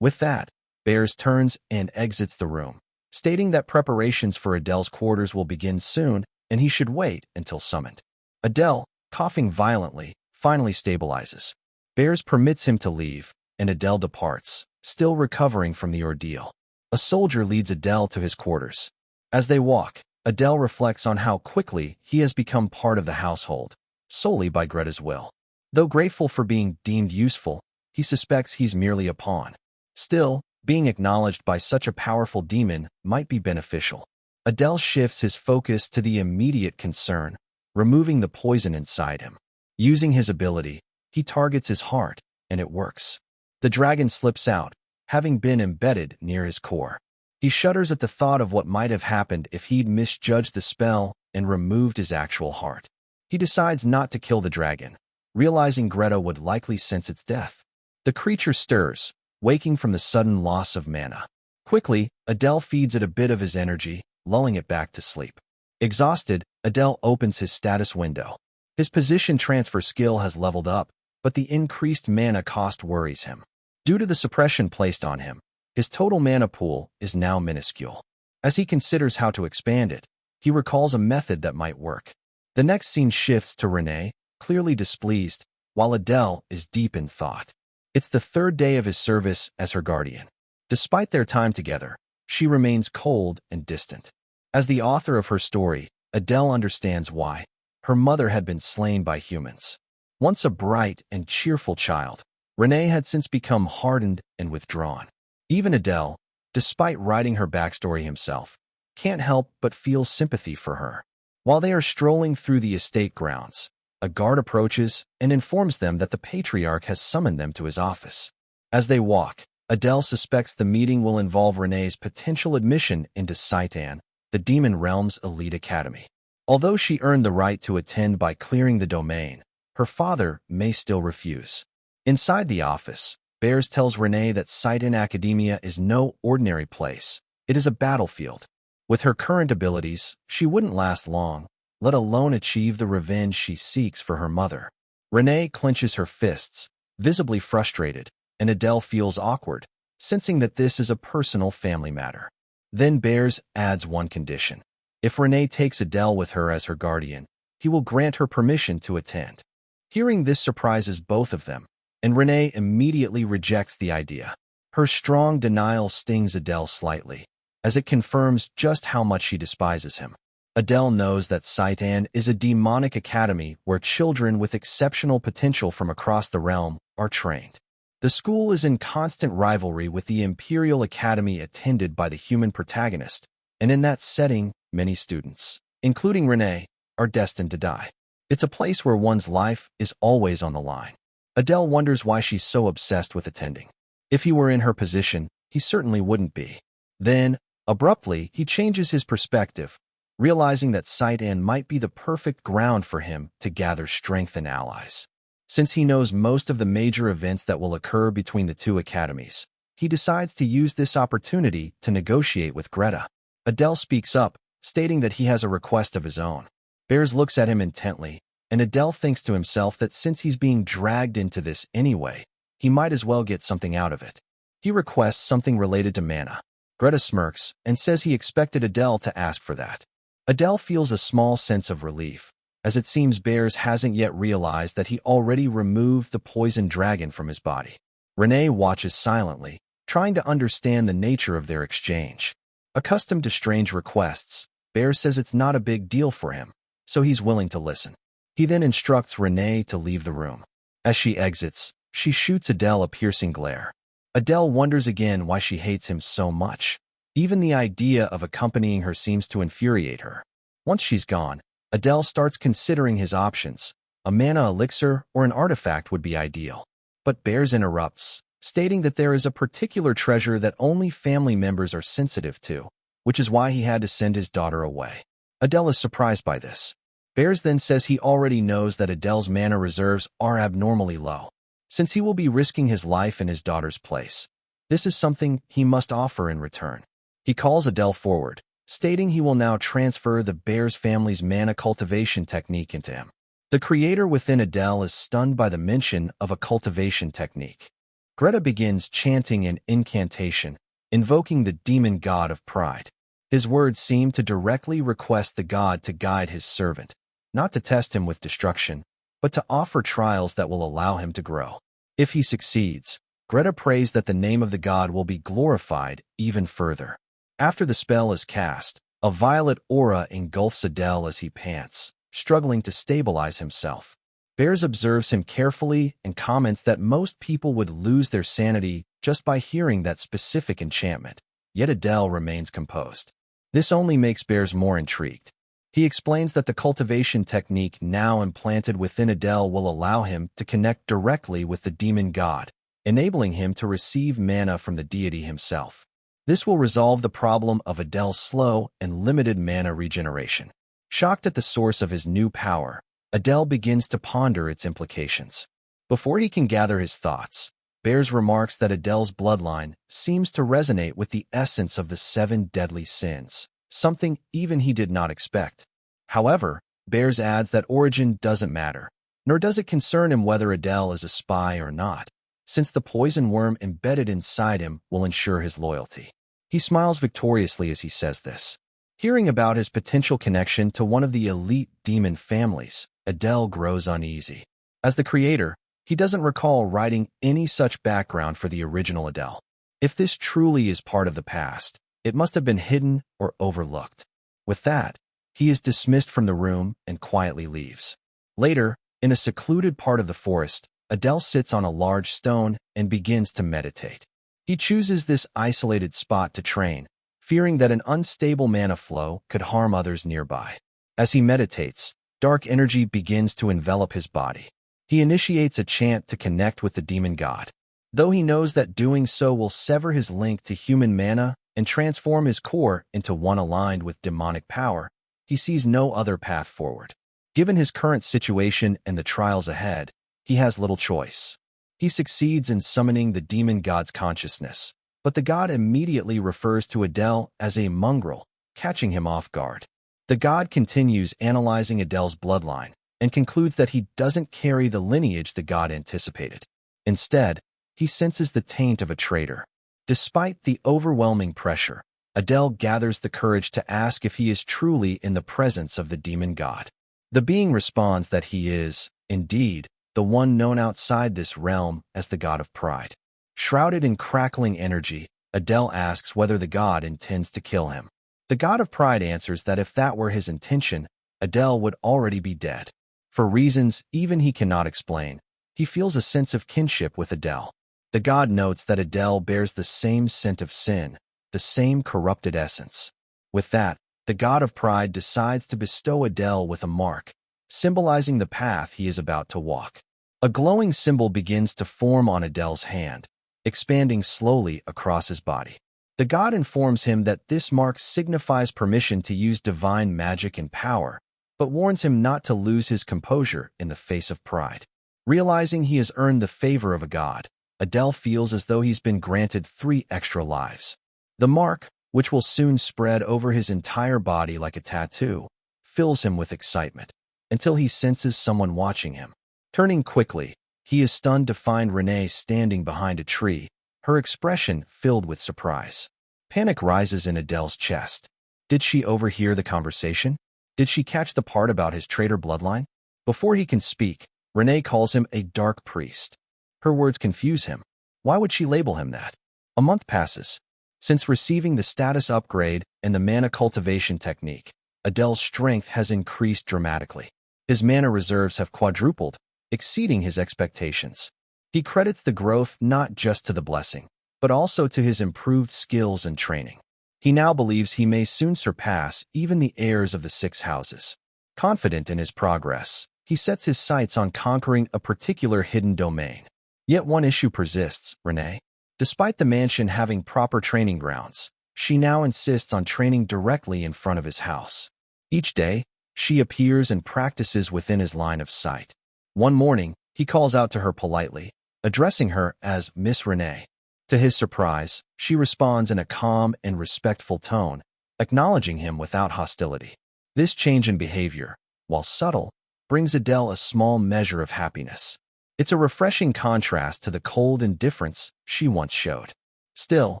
With that, Bears turns and exits the room, stating that preparations for Adele's quarters will begin soon and he should wait until summoned. Adele, coughing violently, finally stabilizes. Bears permits him to leave, and Adele departs, still recovering from the ordeal. A soldier leads Adele to his quarters. As they walk, Adele reflects on how quickly he has become part of the household, solely by Greta's will. Though grateful for being deemed useful, he suspects he's merely a pawn. Still, being acknowledged by such a powerful demon might be beneficial. Adele shifts his focus to the immediate concern, removing the poison inside him. Using his ability, he targets his heart, and it works. The dragon slips out, having been embedded near his core. He shudders at the thought of what might have happened if he'd misjudged the spell and removed his actual heart. He decides not to kill the dragon, realizing Greta would likely sense its death. The creature stirs, waking from the sudden loss of mana. Quickly, Adele feeds it a bit of his energy, lulling it back to sleep. Exhausted, Adele opens his status window. His position transfer skill has leveled up, but the increased mana cost worries him. Due to the suppression placed on him, his total mana pool is now minuscule. As he considers how to expand it, he recalls a method that might work. The next scene shifts to Renee, clearly displeased, while Adele is deep in thought. It's the third day of his service as her guardian. Despite their time together, she remains cold and distant. As the author of her story, Adele understands why. Her mother had been slain by humans. Once a bright and cheerful child, Renee had since become hardened and withdrawn. Even Adele, despite writing her backstory himself, can't help but feel sympathy for her. While they are strolling through the estate grounds, a guard approaches and informs them that the patriarch has summoned them to his office. As they walk, Adele suspects the meeting will involve Renee's potential admission into Seitan, the Demon Realm's elite academy. Although she earned the right to attend by clearing the domain, her father may still refuse. Inside the office, Bears tells Renee that Seitan Academia is no ordinary place. It is a battlefield. With her current abilities, she wouldn't last long, let alone achieve the revenge she seeks for her mother. Renee clenches her fists, visibly frustrated, and Adele feels awkward, sensing that this is a personal family matter. Then Bears adds one condition. If Renee takes Adele with her as her guardian, he will grant her permission to attend. Hearing this surprises both of them, and Renee immediately rejects the idea. Her strong denial stings Adele slightly, as it confirms just how much she despises him. Adele knows that Seitan is a demonic academy where children with exceptional potential from across the realm are trained. The school is in constant rivalry with the Imperial Academy attended by the human protagonist, and in that setting, many students, including Renee, are destined to die. It's a place where one's life is always on the line. Adele wonders why she's so obsessed with attending. If he were in her position, he certainly wouldn't be. Then, abruptly, he changes his perspective, realizing that Seitan might be the perfect ground for him to gather strength and allies. Since he knows most of the major events that will occur between the two academies, he decides to use this opportunity to negotiate with Greta. Adele speaks up, stating that he has a request of his own. Bears looks at him intently, and Adele thinks to himself that since he's being dragged into this anyway, he might as well get something out of it. He requests something related to mana. Greta smirks and says he expected Adele to ask for that. Adele feels a small sense of relief, as it seems Bears hasn't yet realized that he already removed the poison dragon from his body. Renee watches silently, trying to understand the nature of their exchange. Accustomed to strange requests, Bears says it's not a big deal for him, so he's willing to listen. He then instructs Renee to leave the room. As she exits, she shoots Adele a piercing glare. Adele wonders again why she hates him so much. Even the idea of accompanying her seems to infuriate her. Once she's gone, Adele starts considering his options. A mana elixir or an artifact would be ideal. But Bears interrupts, stating that there is a particular treasure that only family members are sensitive to, which is why he had to send his daughter away. Adele is surprised by this. Bears then says he already knows that Adele's mana reserves are abnormally low, since he will be risking his life in his daughter's place. This is something he must offer in return. He calls Adele forward, stating he will now transfer the Bears family's mana cultivation technique into him. The creator within Adele is stunned by the mention of a cultivation technique. Greta begins chanting an incantation, invoking the demon god of pride. His words seem to directly request the god to guide his servant, not to test him with destruction, but to offer trials that will allow him to grow. If he succeeds, Greta prays that the name of the god will be glorified even further. After the spell is cast, a violet aura engulfs Adele as he pants, struggling to stabilize himself. Bears observes him carefully and comments that most people would lose their sanity just by hearing that specific enchantment, yet Adele remains composed. This only makes Bears more intrigued. He explains that the cultivation technique now implanted within Adele will allow him to connect directly with the demon god, enabling him to receive mana from the deity himself. This will resolve the problem of Adele's slow and limited mana regeneration. Shocked at the source of his new power, Adele begins to ponder its implications. Before he can gather his thoughts, Bears remarks that Adele's bloodline seems to resonate with the essence of the 7 deadly sins, something even he did not expect. However, Bears adds that origin doesn't matter, nor does it concern him whether Adele is a spy or not, since the poison worm embedded inside him will ensure his loyalty. He smiles victoriously as he says this. Hearing about his potential connection to one of the elite demon families, Adele grows uneasy. As the creator, he doesn't recall writing any such background for the original Adele. If this truly is part of the past, it must have been hidden or overlooked. With that, he is dismissed from the room and quietly leaves. Later, in a secluded part of the forest, Adele sits on a large stone and begins to meditate. He chooses this isolated spot to train, fearing that an unstable mana flow could harm others nearby. As he meditates, Dark energy begins to envelop his body. He initiates a chant to connect with the demon god. Though he knows that doing so will sever his link to human mana and transform his core into one aligned with demonic power, he sees no other path forward. Given his current situation and the trials ahead, he has little choice. He succeeds in summoning the demon god's consciousness, but the god immediately refers to Adele as a mongrel, catching him off guard. The god continues analyzing Adele's bloodline and concludes that he doesn't carry the lineage the god anticipated. Instead, he senses the taint of a traitor. Despite the overwhelming pressure, Adele gathers the courage to ask if he is truly in the presence of the demon god. The being responds that he is, indeed, the one known outside this realm as the god of pride. Shrouded in crackling energy, Adele asks whether the god intends to kill him. The god of pride answers that if that were his intention, Adele would already be dead. For reasons even he cannot explain, he feels a sense of kinship with Adele. The god notes that Adele bears the same scent of sin, the same corrupted essence. With that, the god of pride decides to bestow Adele with a mark, symbolizing the path he is about to walk. A glowing symbol begins to form on Adele's hand, expanding slowly across his body. The god informs him that this mark signifies permission to use divine magic and power, but warns him not to lose his composure in the face of pride. Realizing he has earned the favor of a god, Adele feels as though he's been granted 3 extra lives. The mark, which will soon spread over his entire body like a tattoo, fills him with excitement, until he senses someone watching him. Turning quickly, he is stunned to find Renee standing behind a tree, her expression filled with surprise. Panic rises in Adele's chest. Did she overhear the conversation? Did she catch the part about his traitor bloodline? Before he can speak, Renee calls him a dark priest. Her words confuse him. Why would she label him that? A month passes. Since receiving the status upgrade and the mana cultivation technique, Adele's strength has increased dramatically. His mana reserves have quadrupled, exceeding his expectations. He credits the growth not just to the blessing, but also to his improved skills and training. He now believes he may soon surpass even the heirs of the 6 houses. Confident in his progress, he sets his sights on conquering a particular hidden domain. Yet one issue persists, Renee. Despite the mansion having proper training grounds, she now insists on training directly in front of his house. Each day, she appears and practices within his line of sight. One morning, he calls out to her politely, addressing her as Miss Renee. To his surprise, she responds in a calm and respectful tone, acknowledging him without hostility. This change in behavior, while subtle, brings Adele a small measure of happiness. It's a refreshing contrast to the cold indifference she once showed. Still,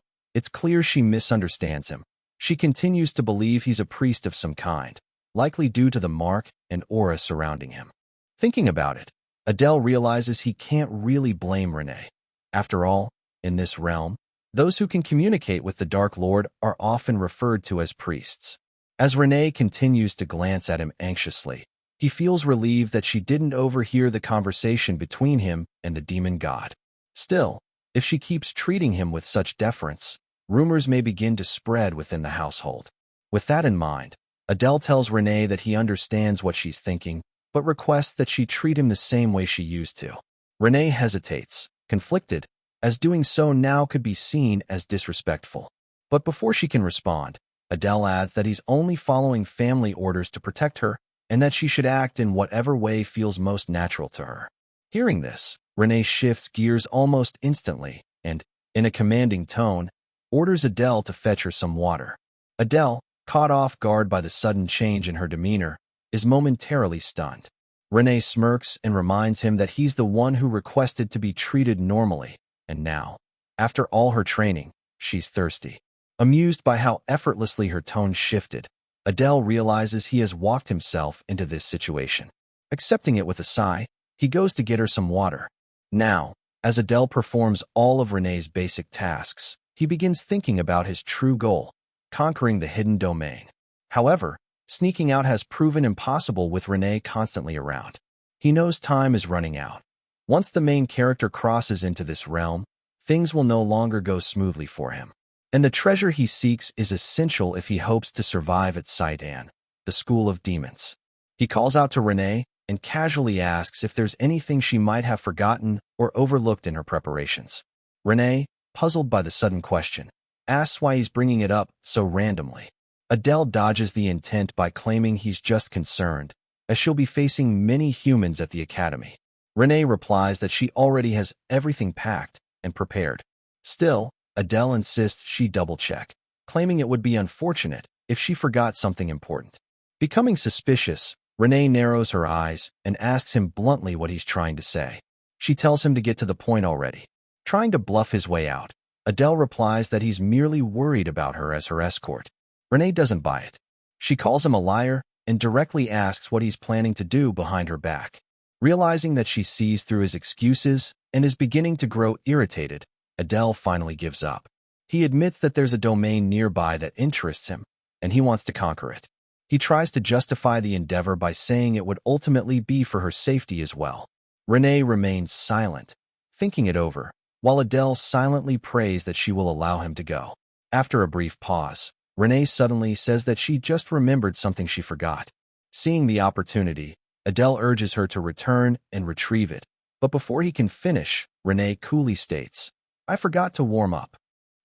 it's clear she misunderstands him. She continues to believe he's a priest of some kind, likely due to the mark and aura surrounding him. Thinking about it, Adele realizes he can't really blame Renee. After all, in this realm, those who can communicate with the Dark Lord are often referred to as priests. As Renee continues to glance at him anxiously, he feels relieved that she didn't overhear the conversation between him and the demon god. Still, if she keeps treating him with such deference, rumors may begin to spread within the household. With that in mind, Adele tells Renee that he understands what she's thinking, but requests that she treat him the same way she used to. Renee hesitates, conflicted, as doing so now could be seen as disrespectful. But before she can respond, Adele adds that he's only following family orders to protect her, and that she should act in whatever way feels most natural to her. Hearing this, Renee shifts gears almost instantly and, in a commanding tone, orders Adele to fetch her some water. Adele, caught off guard by the sudden change in her demeanor, is momentarily stunned. Renee smirks and reminds him that he's the one who requested to be treated normally, and now, after all her training, she's thirsty. Amused by how effortlessly her tone shifted, Adele realizes he has walked himself into this situation. Accepting it with a sigh, he goes to get her some water. Now, as Adele performs all of Renee's basic tasks, he begins thinking about his true goal, conquering the hidden domain. However, sneaking out has proven impossible with Renee constantly around. He knows time is running out. Once the main character crosses into this realm, things will no longer go smoothly for him. And the treasure he seeks is essential if he hopes to survive at Saidan, the School of Demons. He calls out to Renee and casually asks if there's anything she might have forgotten or overlooked in her preparations. Renee, puzzled by the sudden question, asks why he's bringing it up so randomly. Adele dodges the intent by claiming he's just concerned, as she'll be facing many humans at the academy. Renee replies that she already has everything packed and prepared. Still, Adele insists she double-check, claiming it would be unfortunate if she forgot something important. Becoming suspicious, Renee narrows her eyes and asks him bluntly what he's trying to say. She tells him to get to the point already. Trying to bluff his way out, Adele replies that he's merely worried about her as her escort. Renee doesn't buy it. She calls him a liar and directly asks what he's planning to do behind her back. Realizing that she sees through his excuses and is beginning to grow irritated, Adele finally gives up. He admits that there's a domain nearby that interests him, and he wants to conquer it. He tries to justify the endeavor by saying it would ultimately be for her safety as well. Renee remains silent, thinking it over, while Adele silently prays that she will allow him to go. After a brief pause, Renee suddenly says that she just remembered something she forgot. Seeing the opportunity, Adele urges her to return and retrieve it. But before he can finish, Renee coolly states, "I forgot to warm up."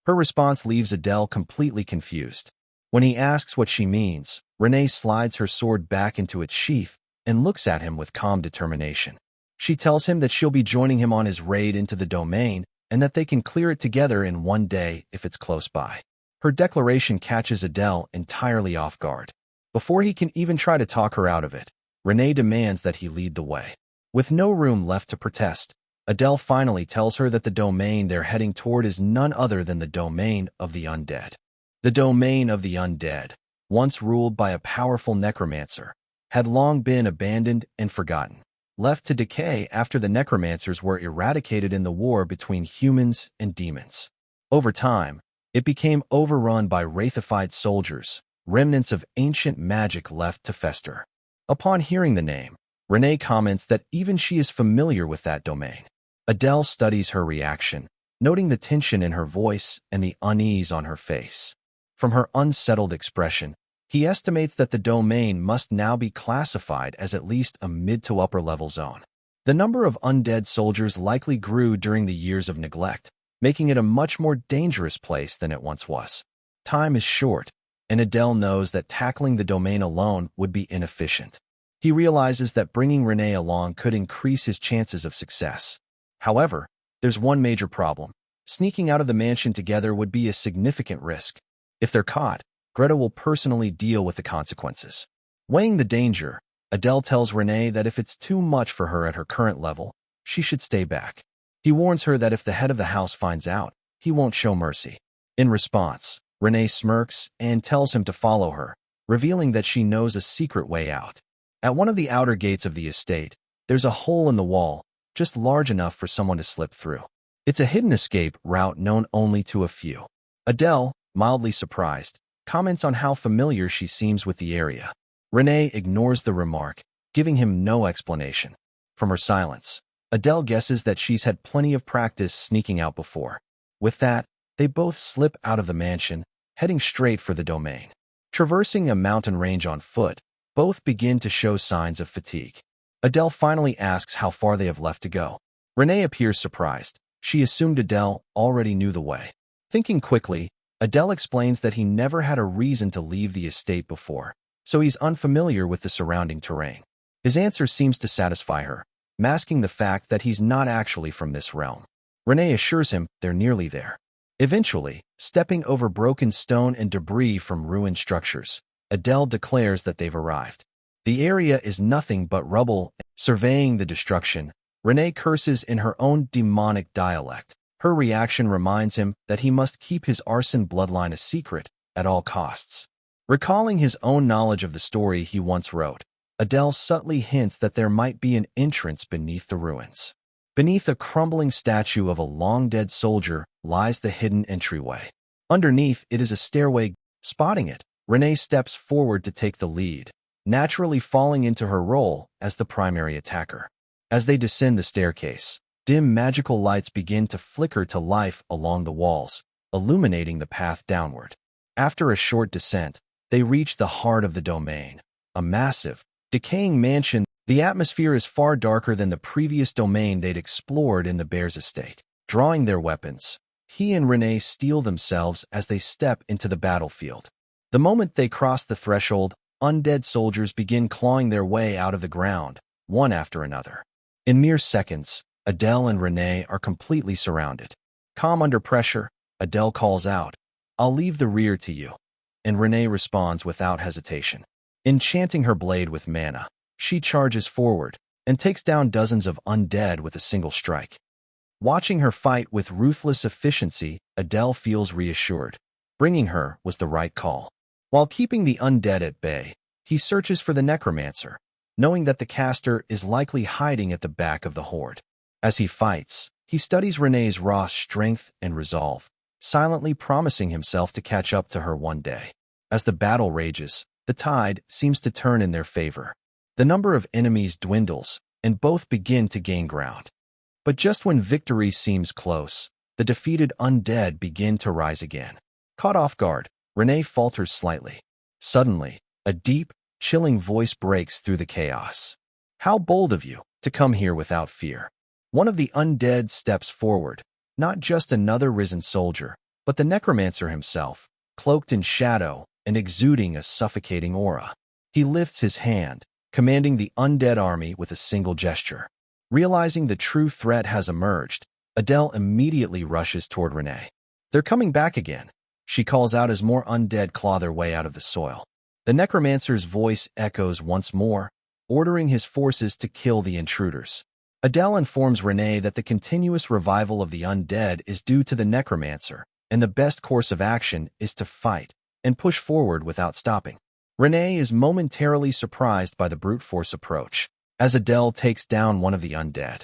Her response leaves Adele completely confused. When he asks what she means, Renee slides her sword back into its sheath and looks at him with calm determination. She tells him that she'll be joining him on his raid into the domain and that they can clear it together in one day if it's close by. Her declaration catches Adele entirely off guard. Before he can even try to talk her out of it, Renee demands that he lead the way. With no room left to protest, Adele finally tells her that the domain they're heading toward is none other than the domain of the undead. The domain of the undead, once ruled by a powerful necromancer, had long been abandoned and forgotten, left to decay after the necromancers were eradicated in the war between humans and demons. Over time, it became overrun by wraithified soldiers, remnants of ancient magic left to fester. Upon hearing the name, Renee comments that even she is familiar with that domain. Adele studies her reaction, noting the tension in her voice and the unease on her face. From her unsettled expression, he estimates that the domain must now be classified as at least a mid to upper level zone. The number of undead soldiers likely grew during the years of neglect, making it a much more dangerous place than it once was. Time is short, and Adele knows that tackling the domain alone would be inefficient. He realizes that bringing Renee along could increase his chances of success. However, there's one major problem. Sneaking out of the mansion together would be a significant risk. If they're caught, Greta will personally deal with the consequences. Weighing the danger, Adele tells Renee that if it's too much for her at her current level, she should stay back. He warns her that if the head of the house finds out, he won't show mercy. In response, Renee smirks and tells him to follow her, revealing that she knows a secret way out. At one of the outer gates of the estate, there's a hole in the wall, just large enough for someone to slip through. It's a hidden escape route known only to a few. Adele, mildly surprised, comments on how familiar she seems with the area. Renee ignores the remark, giving him no explanation. From her silence, Adele guesses that she's had plenty of practice sneaking out before. With that, they both slip out of the mansion, heading straight for the domain. Traversing a mountain range on foot, both begin to show signs of fatigue. Adele finally asks how far they have left to go. Renee appears surprised. She assumed Adele already knew the way. Thinking quickly, Adele explains that he never had a reason to leave the estate before, so he's unfamiliar with the surrounding terrain. His answer seems to satisfy her, masking the fact that he's not actually from this realm. Renee assures him they're nearly there. Eventually, stepping over broken stone and debris from ruined structures, Adele declares that they've arrived. The area is nothing but rubble. Surveying the destruction, Renee curses in her own demonic dialect. Her reaction reminds him that he must keep his arson bloodline a secret at all costs. Recalling his own knowledge of the story he once wrote, Adele subtly hints that there might be an entrance beneath the ruins. Beneath a crumbling statue of a long-dead soldier lies the hidden entryway. Underneath it is a stairway. Spotting it, Renee steps forward to take the lead, naturally falling into her role as the primary attacker. As they descend the staircase, dim magical lights begin to flicker to life along the walls, illuminating the path downward. After a short descent, they reach the heart of the domain, a massive, decaying mansion. The atmosphere is far darker than the previous domain they'd explored in the bear's estate. Drawing their weapons, he and Renee steel themselves as they step into the battlefield. The moment they cross the threshold, undead soldiers begin clawing their way out of the ground, one after another. In mere seconds, Adele and Renee are completely surrounded. Calm under pressure, Adele calls out, "I'll leave the rear to you." And Renee responds without hesitation. Enchanting her blade with mana, she charges forward and takes down dozens of undead with a single strike. Watching her fight with ruthless efficiency, Adele feels reassured. Bringing her was the right call. While keeping the undead at bay, he searches for the necromancer, knowing that the caster is likely hiding at the back of the horde. As he fights, he studies Renee's raw strength and resolve, silently promising himself to catch up to her one day. As the battle rages, the tide seems to turn in their favor. The number of enemies dwindles, and both begin to gain ground. But just when victory seems close, the defeated undead begin to rise again. Caught off guard, Renee falters slightly. Suddenly, a deep, chilling voice breaks through the chaos. "How bold of you to come here without fear." One of the undead steps forward, not just another risen soldier, but the necromancer himself, cloaked in shadow and exuding a suffocating aura. He lifts his hand, commanding the undead army with a single gesture. Realizing the true threat has emerged, Adele immediately rushes toward Renee. "They're coming back again," she calls out as more undead claw their way out of the soil. The necromancer's voice echoes once more, ordering his forces to kill the intruders. Adele informs Renee that the continuous revival of the undead is due to the necromancer, and the best course of action is to fight and push forward without stopping. Renee is momentarily surprised by the brute force approach. As Adele takes down one of the undead,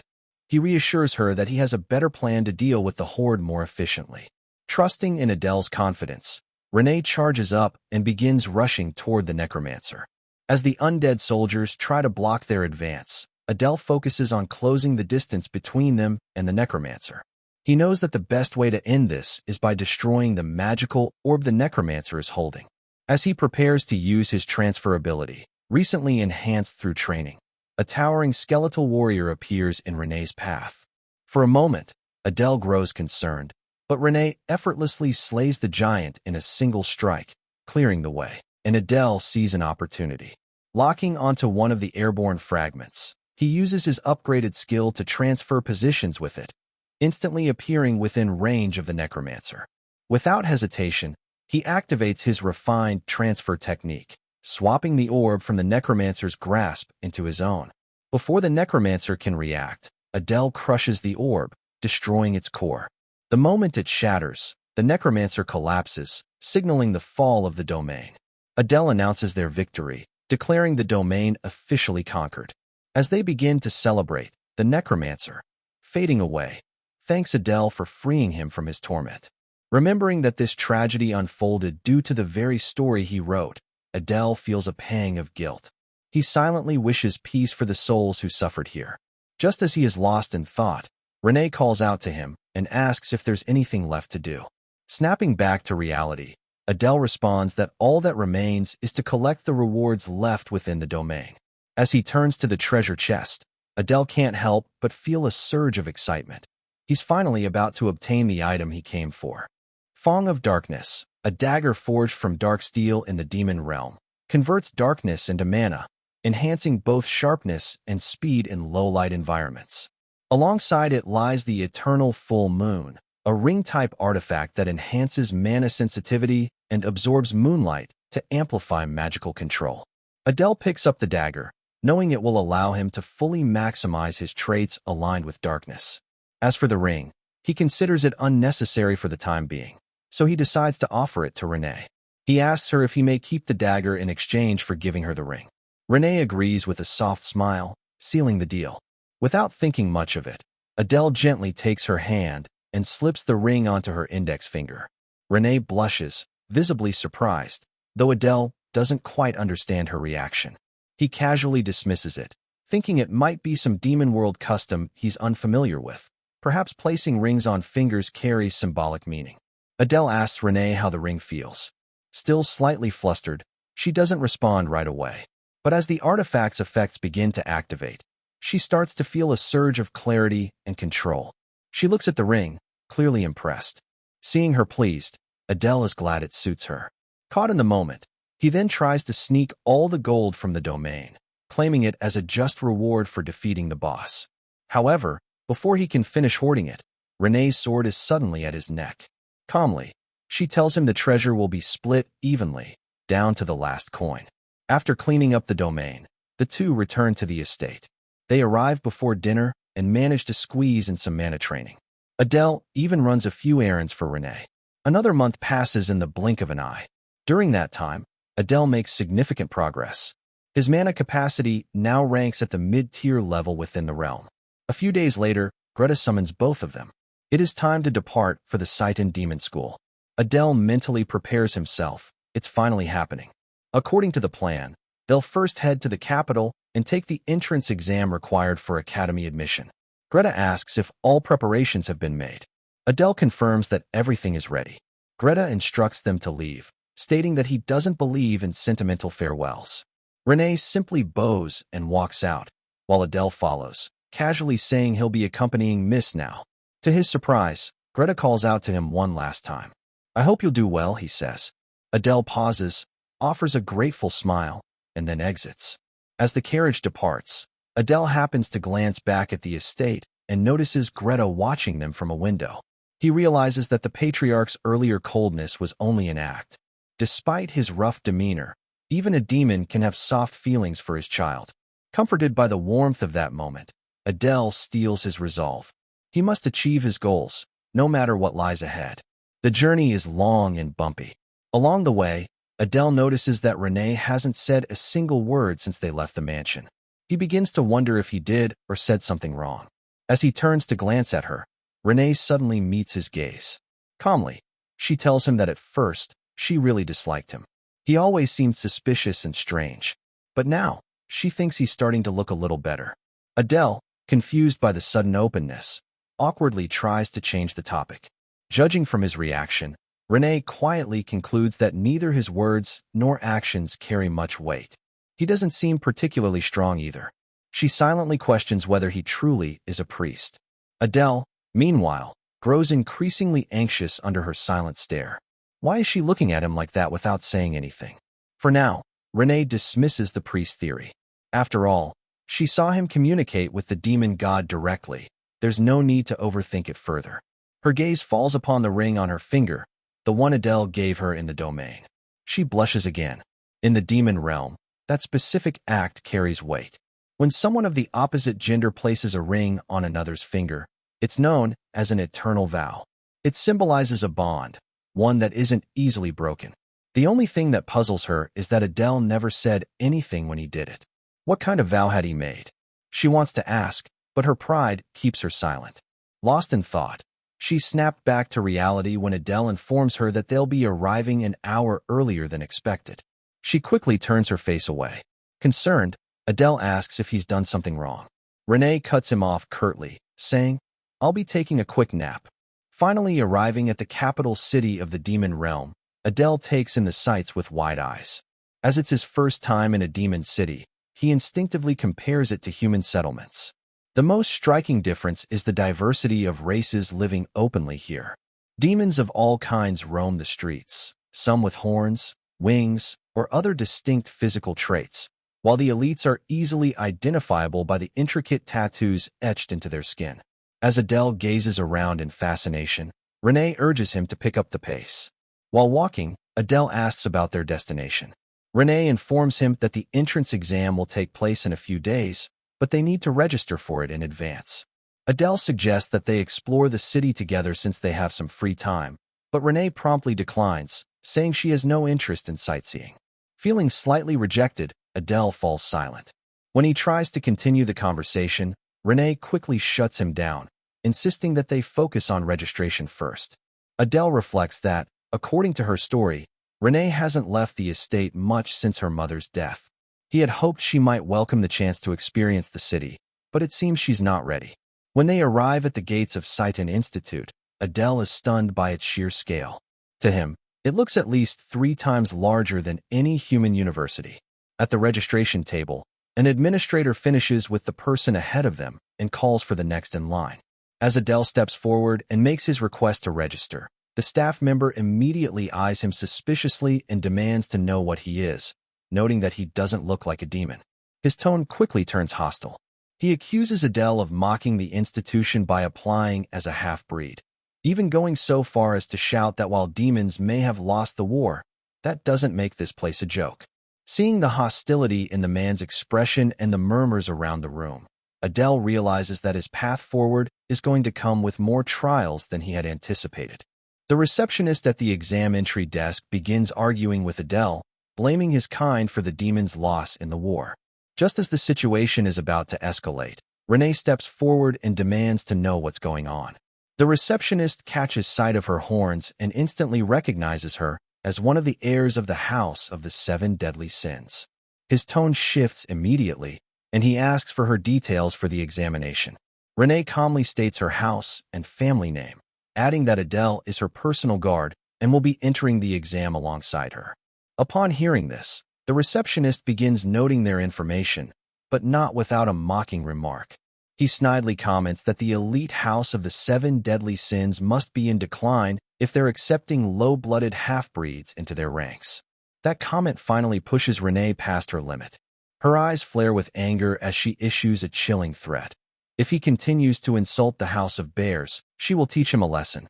he reassures her that he has a better plan to deal with the horde more efficiently. Trusting in Adele's confidence, Renee charges up and begins rushing toward the necromancer. As the undead soldiers try to block their advance, Adele focuses on closing the distance between them and the necromancer. He knows that the best way to end this is by destroying the magical orb the necromancer is holding. As he prepares to use his transfer ability, recently enhanced through training, a towering skeletal warrior appears in Renee's path. For a moment, Adele grows concerned, but Renee effortlessly slays the giant in a single strike, clearing the way, and Adele sees an opportunity. Locking onto one of the airborne fragments, he uses his upgraded skill to transfer positions with it, instantly appearing within range of the necromancer. Without hesitation, he activates his refined transfer technique, swapping the orb from the necromancer's grasp into his own. Before the necromancer can react, Adele crushes the orb, destroying its core. The moment it shatters, the necromancer collapses, signaling the fall of the domain. Adele announces their victory, declaring the domain officially conquered. As they begin to celebrate, the necromancer, fading away, thanks Adele for freeing him from his torment. Remembering that this tragedy unfolded due to the very story he wrote, Adele feels a pang of guilt. He silently wishes peace for the souls who suffered here. Just as he is lost in thought, Renee calls out to him and asks if there's anything left to do. Snapping back to reality, Adele responds that all that remains is to collect the rewards left within the domain. As he turns to the treasure chest, Adele can't help but feel a surge of excitement. He's finally about to obtain the item he came for. Fong of Darkness, a dagger forged from dark steel in the demon realm, converts darkness into mana, enhancing both sharpness and speed in low-light environments. Alongside it lies the Eternal Full Moon, a ring-type artifact that enhances mana sensitivity and absorbs moonlight to amplify magical control. Adele picks up the dagger, knowing it will allow him to fully maximize his traits aligned with darkness. As for the ring, he considers it unnecessary for the time being, so he decides to offer it to Renee. He asks her if he may keep the dagger in exchange for giving her the ring. Renee agrees with a soft smile, sealing the deal. Without thinking much of it, Adele gently takes her hand and slips the ring onto her index finger. Renee blushes, visibly surprised, though Adele doesn't quite understand her reaction. He casually dismisses it, thinking it might be some demon world custom he's unfamiliar with. Perhaps placing rings on fingers carries symbolic meaning. Adele asks Renee how the ring feels. Still slightly flustered, she doesn't respond right away. But as the artifact's effects begin to activate, she starts to feel a surge of clarity and control. She looks at the ring, clearly impressed. Seeing her pleased, Adele is glad it suits her. Caught in the moment, he then tries to sneak all the gold from the domain, claiming it as a just reward for defeating the boss. However, before he can finish hoarding it, Renee's sword is suddenly at his neck. Calmly, she tells him the treasure will be split evenly, down to the last coin. After cleaning up the domain, the two return to the estate. They arrive before dinner and manage to squeeze in some mana training. Adele even runs a few errands for Renee. Another month passes in the blink of an eye. During that time, Adele makes significant progress. His mana capacity now ranks at the mid-tier level within the realm. A few days later, Greta summons both of them. It is time to depart for the Seitan Demon School. Adele mentally prepares himself. It's finally happening. According to the plan, they'll first head to the capital and take the entrance exam required for academy admission. Greta asks if all preparations have been made. Adele confirms that everything is ready. Greta instructs them to leave, stating that he doesn't believe in sentimental farewells. Renee simply bows and walks out, while Adele follows, casually saying he'll be accompanying Miss now. To his surprise, Greta calls out to him one last time. "I hope you'll do well," he says. Adele pauses, offers a grateful smile, and then exits. As the carriage departs, Adele happens to glance back at the estate and notices Greta watching them from a window. He realizes that the patriarch's earlier coldness was only an act. Despite his rough demeanor, even a demon can have soft feelings for his child. Comforted by the warmth of that moment, Adele steels his resolve. He must achieve his goals, no matter what lies ahead. The journey is long and bumpy. Along the way, Adele notices that Renee hasn't said a single word since they left the mansion. He begins to wonder if he did or said something wrong. As he turns to glance at her, Renee suddenly meets his gaze. Calmly, she tells him that at first, she really disliked him. He always seemed suspicious and strange. But now, she thinks he's starting to look a little better. Adele, confused by the sudden openness, awkwardly tries to change the topic. Judging from his reaction, Renee quietly concludes that neither his words nor actions carry much weight. He doesn't seem particularly strong either. She silently questions whether he truly is a priest. Adele, meanwhile, grows increasingly anxious under her silent stare. Why is she looking at him like that without saying anything? For now, Renee dismisses the priest theory. After all, she saw him communicate with the demon god directly. There's no need to overthink it further. Her gaze falls upon the ring on her finger, the one Adele gave her in the domain. She blushes again. In the demon realm, that specific act carries weight. When someone of the opposite gender places a ring on another's finger, it's known as an eternal vow. It symbolizes a bond, one that isn't easily broken. The only thing that puzzles her is that Adele never said anything when he did it. What kind of vow had he made? She wants to ask, but her pride keeps her silent. Lost in thought, she snapped back to reality when Adele informs her that they'll be arriving an hour earlier than expected. She quickly turns her face away. Concerned, Adele asks if he's done something wrong. Renee cuts him off curtly, saying, "I'll be taking a quick nap." Finally arriving at the capital city of the demon realm, Adele takes in the sights with wide eyes. As it's his first time in a demon city, he instinctively compares it to human settlements. The most striking difference is the diversity of races living openly here. Demons of all kinds roam the streets, some with horns, wings, or other distinct physical traits, while the elites are easily identifiable by the intricate tattoos etched into their skin. As Adele gazes around in fascination, Renee urges him to pick up the pace. While walking, Adele asks about their destination. Renee informs him that the entrance exam will take place in a few days, but they need to register for it in advance. Adele suggests that they explore the city together since they have some free time, but Renee promptly declines, saying she has no interest in sightseeing. Feeling slightly rejected, Adele falls silent. When he tries to continue the conversation, Renee quickly shuts him down, insisting that they focus on registration first. Adele reflects that, according to her story, Renee hasn't left the estate much since her mother's death. He had hoped she might welcome the chance to experience the city, but it seems she's not ready. When they arrive at the gates of Seitan Institute, Adele is stunned by its sheer scale. To him, it looks at least 3 times larger than any human university. At the registration table, an administrator finishes with the person ahead of them and calls for the next in line. As Adele steps forward and makes his request to register, the staff member immediately eyes him suspiciously and demands to know what he is, noting that he doesn't look like a demon. His tone quickly turns hostile. He accuses Adele of mocking the institution by applying as a half-breed, even going so far as to shout that while demons may have lost the war, that doesn't make this place a joke. Seeing the hostility in the man's expression and the murmurs around the room, Adele realizes that his path forward is going to come with more trials than he had anticipated. The receptionist at the exam entry desk begins arguing with Adele, blaming his kind for the demon's loss in the war. Just as the situation is about to escalate, Renee steps forward and demands to know what's going on. The receptionist catches sight of her horns and instantly recognizes her as one of the heirs of the House of the Seven Deadly Sins. His tone shifts immediately, and he asks for her details for the examination. Renee calmly states her house and family name, adding that Adele is her personal guard and will be entering the exam alongside her. Upon hearing this, the receptionist begins noting their information, but not without a mocking remark. He snidely comments that the elite House of the Seven Deadly Sins must be in decline if they're accepting low-blooded half-breeds into their ranks. That comment finally pushes Renee past her limit. Her eyes flare with anger as she issues a chilling threat. If he continues to insult the House of Bears, she will teach him a lesson.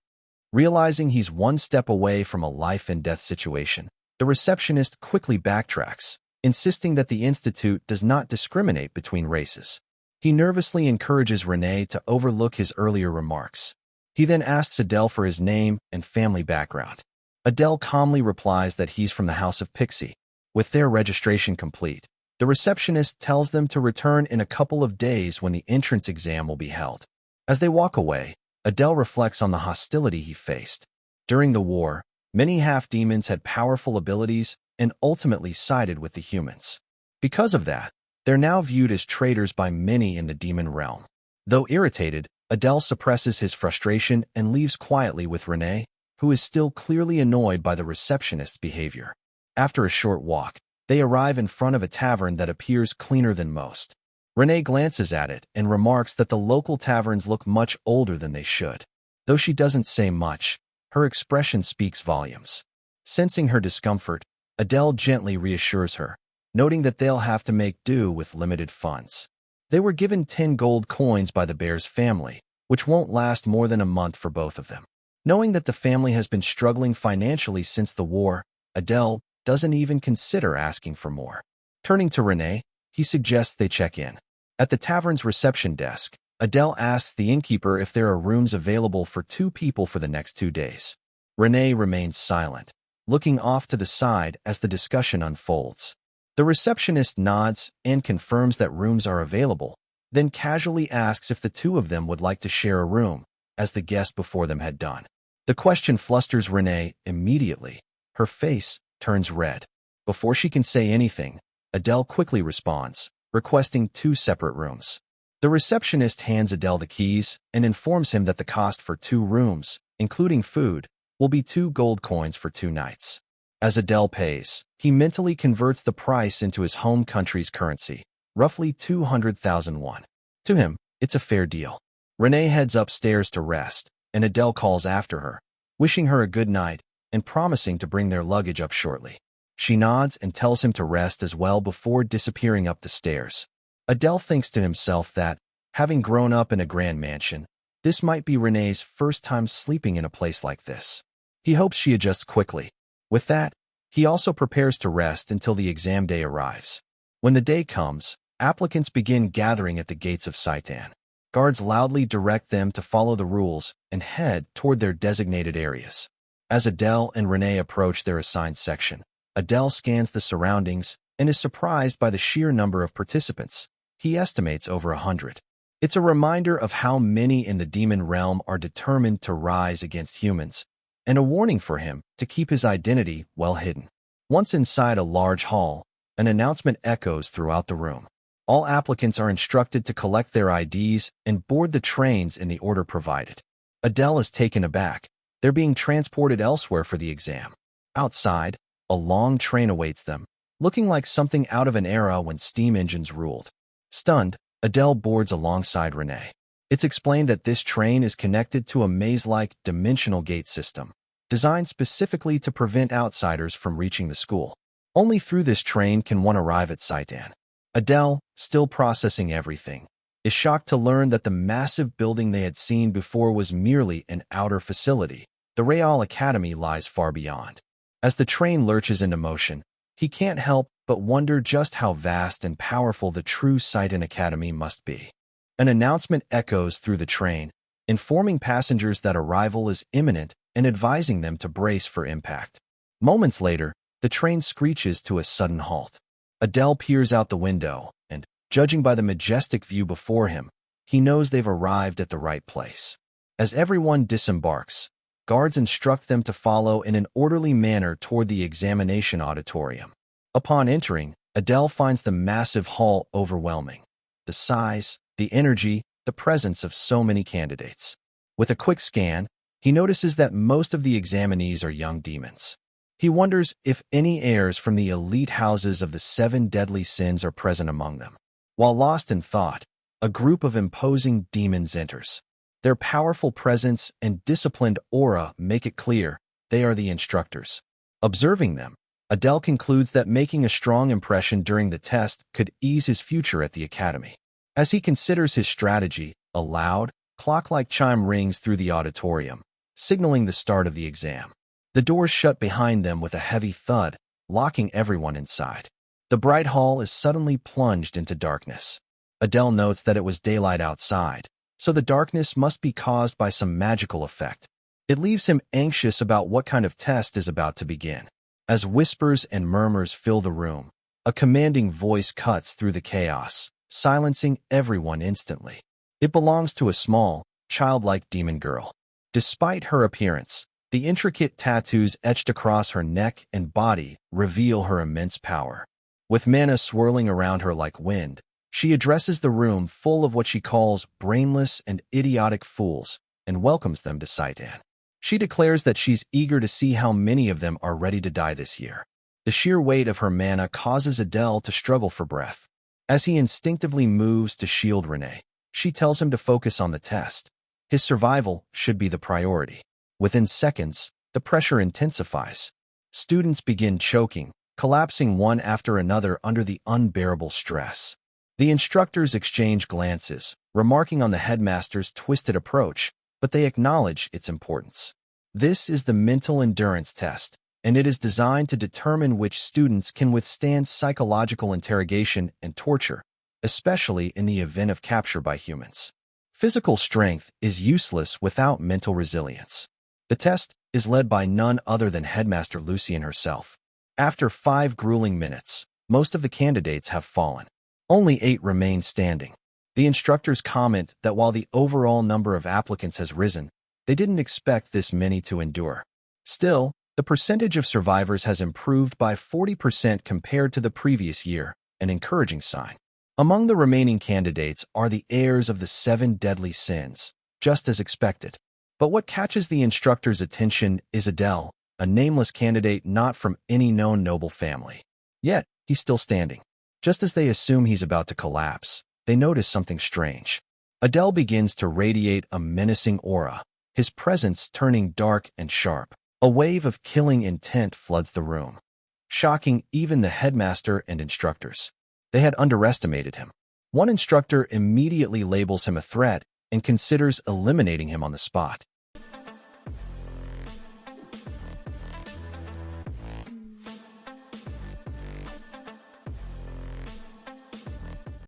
Realizing he's one step away from a life-and-death situation, the receptionist quickly backtracks, insisting that the institute does not discriminate between races. He nervously encourages Renee to overlook his earlier remarks. He then asks Adele for his name and family background. Adele calmly replies that he's from the House of Pixie. With their registration complete, the receptionist tells them to return in a couple of days when the entrance exam will be held. As they walk away, Adele reflects on the hostility he faced. During the war, many half-demons had powerful abilities and ultimately sided with the humans. Because of that, they're now viewed as traitors by many in the demon realm. Though irritated, Adele suppresses his frustration and leaves quietly with Renee, who is still clearly annoyed by the receptionist's behavior. After a short walk, they arrive in front of a tavern that appears cleaner than most. Renee glances at it and remarks that the local taverns look much older than they should. Though she doesn't say much, her expression speaks volumes. Sensing her discomfort, Adele gently reassures her, noting that they'll have to make do with limited funds. They were given 10 gold coins by the Bears family, which won't last more than a month for both of them. Knowing that the family has been struggling financially since the war, Adele doesn't even consider asking for more. Turning to Renee, he suggests they check in. At the tavern's reception desk, Adele asks the innkeeper if there are rooms available for 2 people for the next 2 days. Renee remains silent, looking off to the side as the discussion unfolds. The receptionist nods and confirms that rooms are available, then casually asks if the 2 of them would like to share a room, as the guest before them had done. The question flusters Renee immediately. Her face turns red. Before she can say anything, Adele quickly responds, requesting 2 separate rooms. The receptionist hands Adele the keys and informs him that the cost for 2 rooms, including food, will be 2 gold coins for 2 nights. As Adele pays, he mentally converts the price into his home country's currency, roughly 200,000 won. To him, it's a fair deal. Renee heads upstairs to rest, and Adele calls after her, wishing her a good night and promising to bring their luggage up shortly. She nods and tells him to rest as well before disappearing up the stairs. Adele thinks to himself that, having grown up in a grand mansion, this might be Renee's first time sleeping in a place like this. He hopes she adjusts quickly. With that, he also prepares to rest until the exam day arrives. When the day comes, applicants begin gathering at the gates of Saitan. Guards loudly direct them to follow the rules and head toward their designated areas. As Adele and Renee approach their assigned section, Adele scans the surroundings and is surprised by the sheer number of participants. He estimates over 100. It's a reminder of how many in the demon realm are determined to rise against humans, and a warning for him to keep his identity well hidden. Once inside a large hall, an announcement echoes throughout the room. All applicants are instructed to collect their IDs and board the trains in the order provided. Adele is taken aback. They're being transported elsewhere for the exam. Outside, a long train awaits them, looking like something out of an era when steam engines ruled. Stunned, Adele boards alongside Renee. It's explained that this train is connected to a maze-like dimensional gate system, designed specifically to prevent outsiders from reaching the school. Only through this train can one arrive at Saitan. Adele, still processing everything, is shocked to learn that the massive building they had seen before was merely an outer facility. The Real Academy lies far beyond. As the train lurches into motion, he can't help but wonder just how vast and powerful the true Saitan Academy must be. An announcement echoes through the train, informing passengers that arrival is imminent and advising them to brace for impact. Moments later, the train screeches to a sudden halt. Adele peers out the window, and, judging by the majestic view before him, he knows they've arrived at the right place. As everyone disembarks, guards instruct them to follow in an orderly manner toward the examination auditorium. Upon entering, Adele finds the massive hall overwhelming. The size, the energy, the presence of so many candidates. With a quick scan, he notices that most of the examinees are young demons. He wonders if any heirs from the elite houses of the 7 deadly sins are present among them. While lost in thought, a group of imposing demons enters. Their powerful presence and disciplined aura make it clear they are the instructors. Observing them, Adele concludes that making a strong impression during the test could ease his future at the academy. As he considers his strategy, a loud, clock-like chime rings through the auditorium, signaling the start of the exam. The doors shut behind them with a heavy thud, locking everyone inside. The bright hall is suddenly plunged into darkness. Adele notes that it was daylight outside, so the darkness must be caused by some magical effect. It leaves him anxious about what kind of test is about to begin. As whispers and murmurs fill the room, a commanding voice cuts through the chaos, silencing everyone instantly. It belongs to a small, childlike demon girl. Despite her appearance, the intricate tattoos etched across her neck and body reveal her immense power. With mana swirling around her like wind, she addresses the room full of what she calls brainless and idiotic fools and welcomes them to Saitan. She declares that she's eager to see how many of them are ready to die this year. The sheer weight of her mana causes Adele to struggle for breath. As he instinctively moves to shield Renee, she tells him to focus on the test. His survival should be the priority. Within seconds, the pressure intensifies. Students begin choking, collapsing one after another under the unbearable stress. The instructors exchange glances, remarking on the headmaster's twisted approach, but they acknowledge its importance. This is the mental endurance test, and it is designed to determine which students can withstand psychological interrogation and torture, especially in the event of capture by humans. Physical strength is useless without mental resilience. The test is led by none other than Headmaster Lucien herself. After 5 grueling minutes, most of the candidates have fallen. Only 8 remain standing. The instructors comment that while the overall number of applicants has risen, they didn't expect this many to endure. Still, the percentage of survivors has improved by 40% compared to the previous year, an encouraging sign. Among the remaining candidates are the heirs of the 7 deadly sins, just as expected. But what catches the instructor's attention is Adele, a nameless candidate not from any known noble family. Yet, he's still standing. Just as they assume he's about to collapse, they notice something strange. Adele begins to radiate a menacing aura, his presence turning dark and sharp. A wave of killing intent floods the room, shocking even the headmaster and instructors. They had underestimated him. One instructor immediately labels him a threat and considers eliminating him on the spot.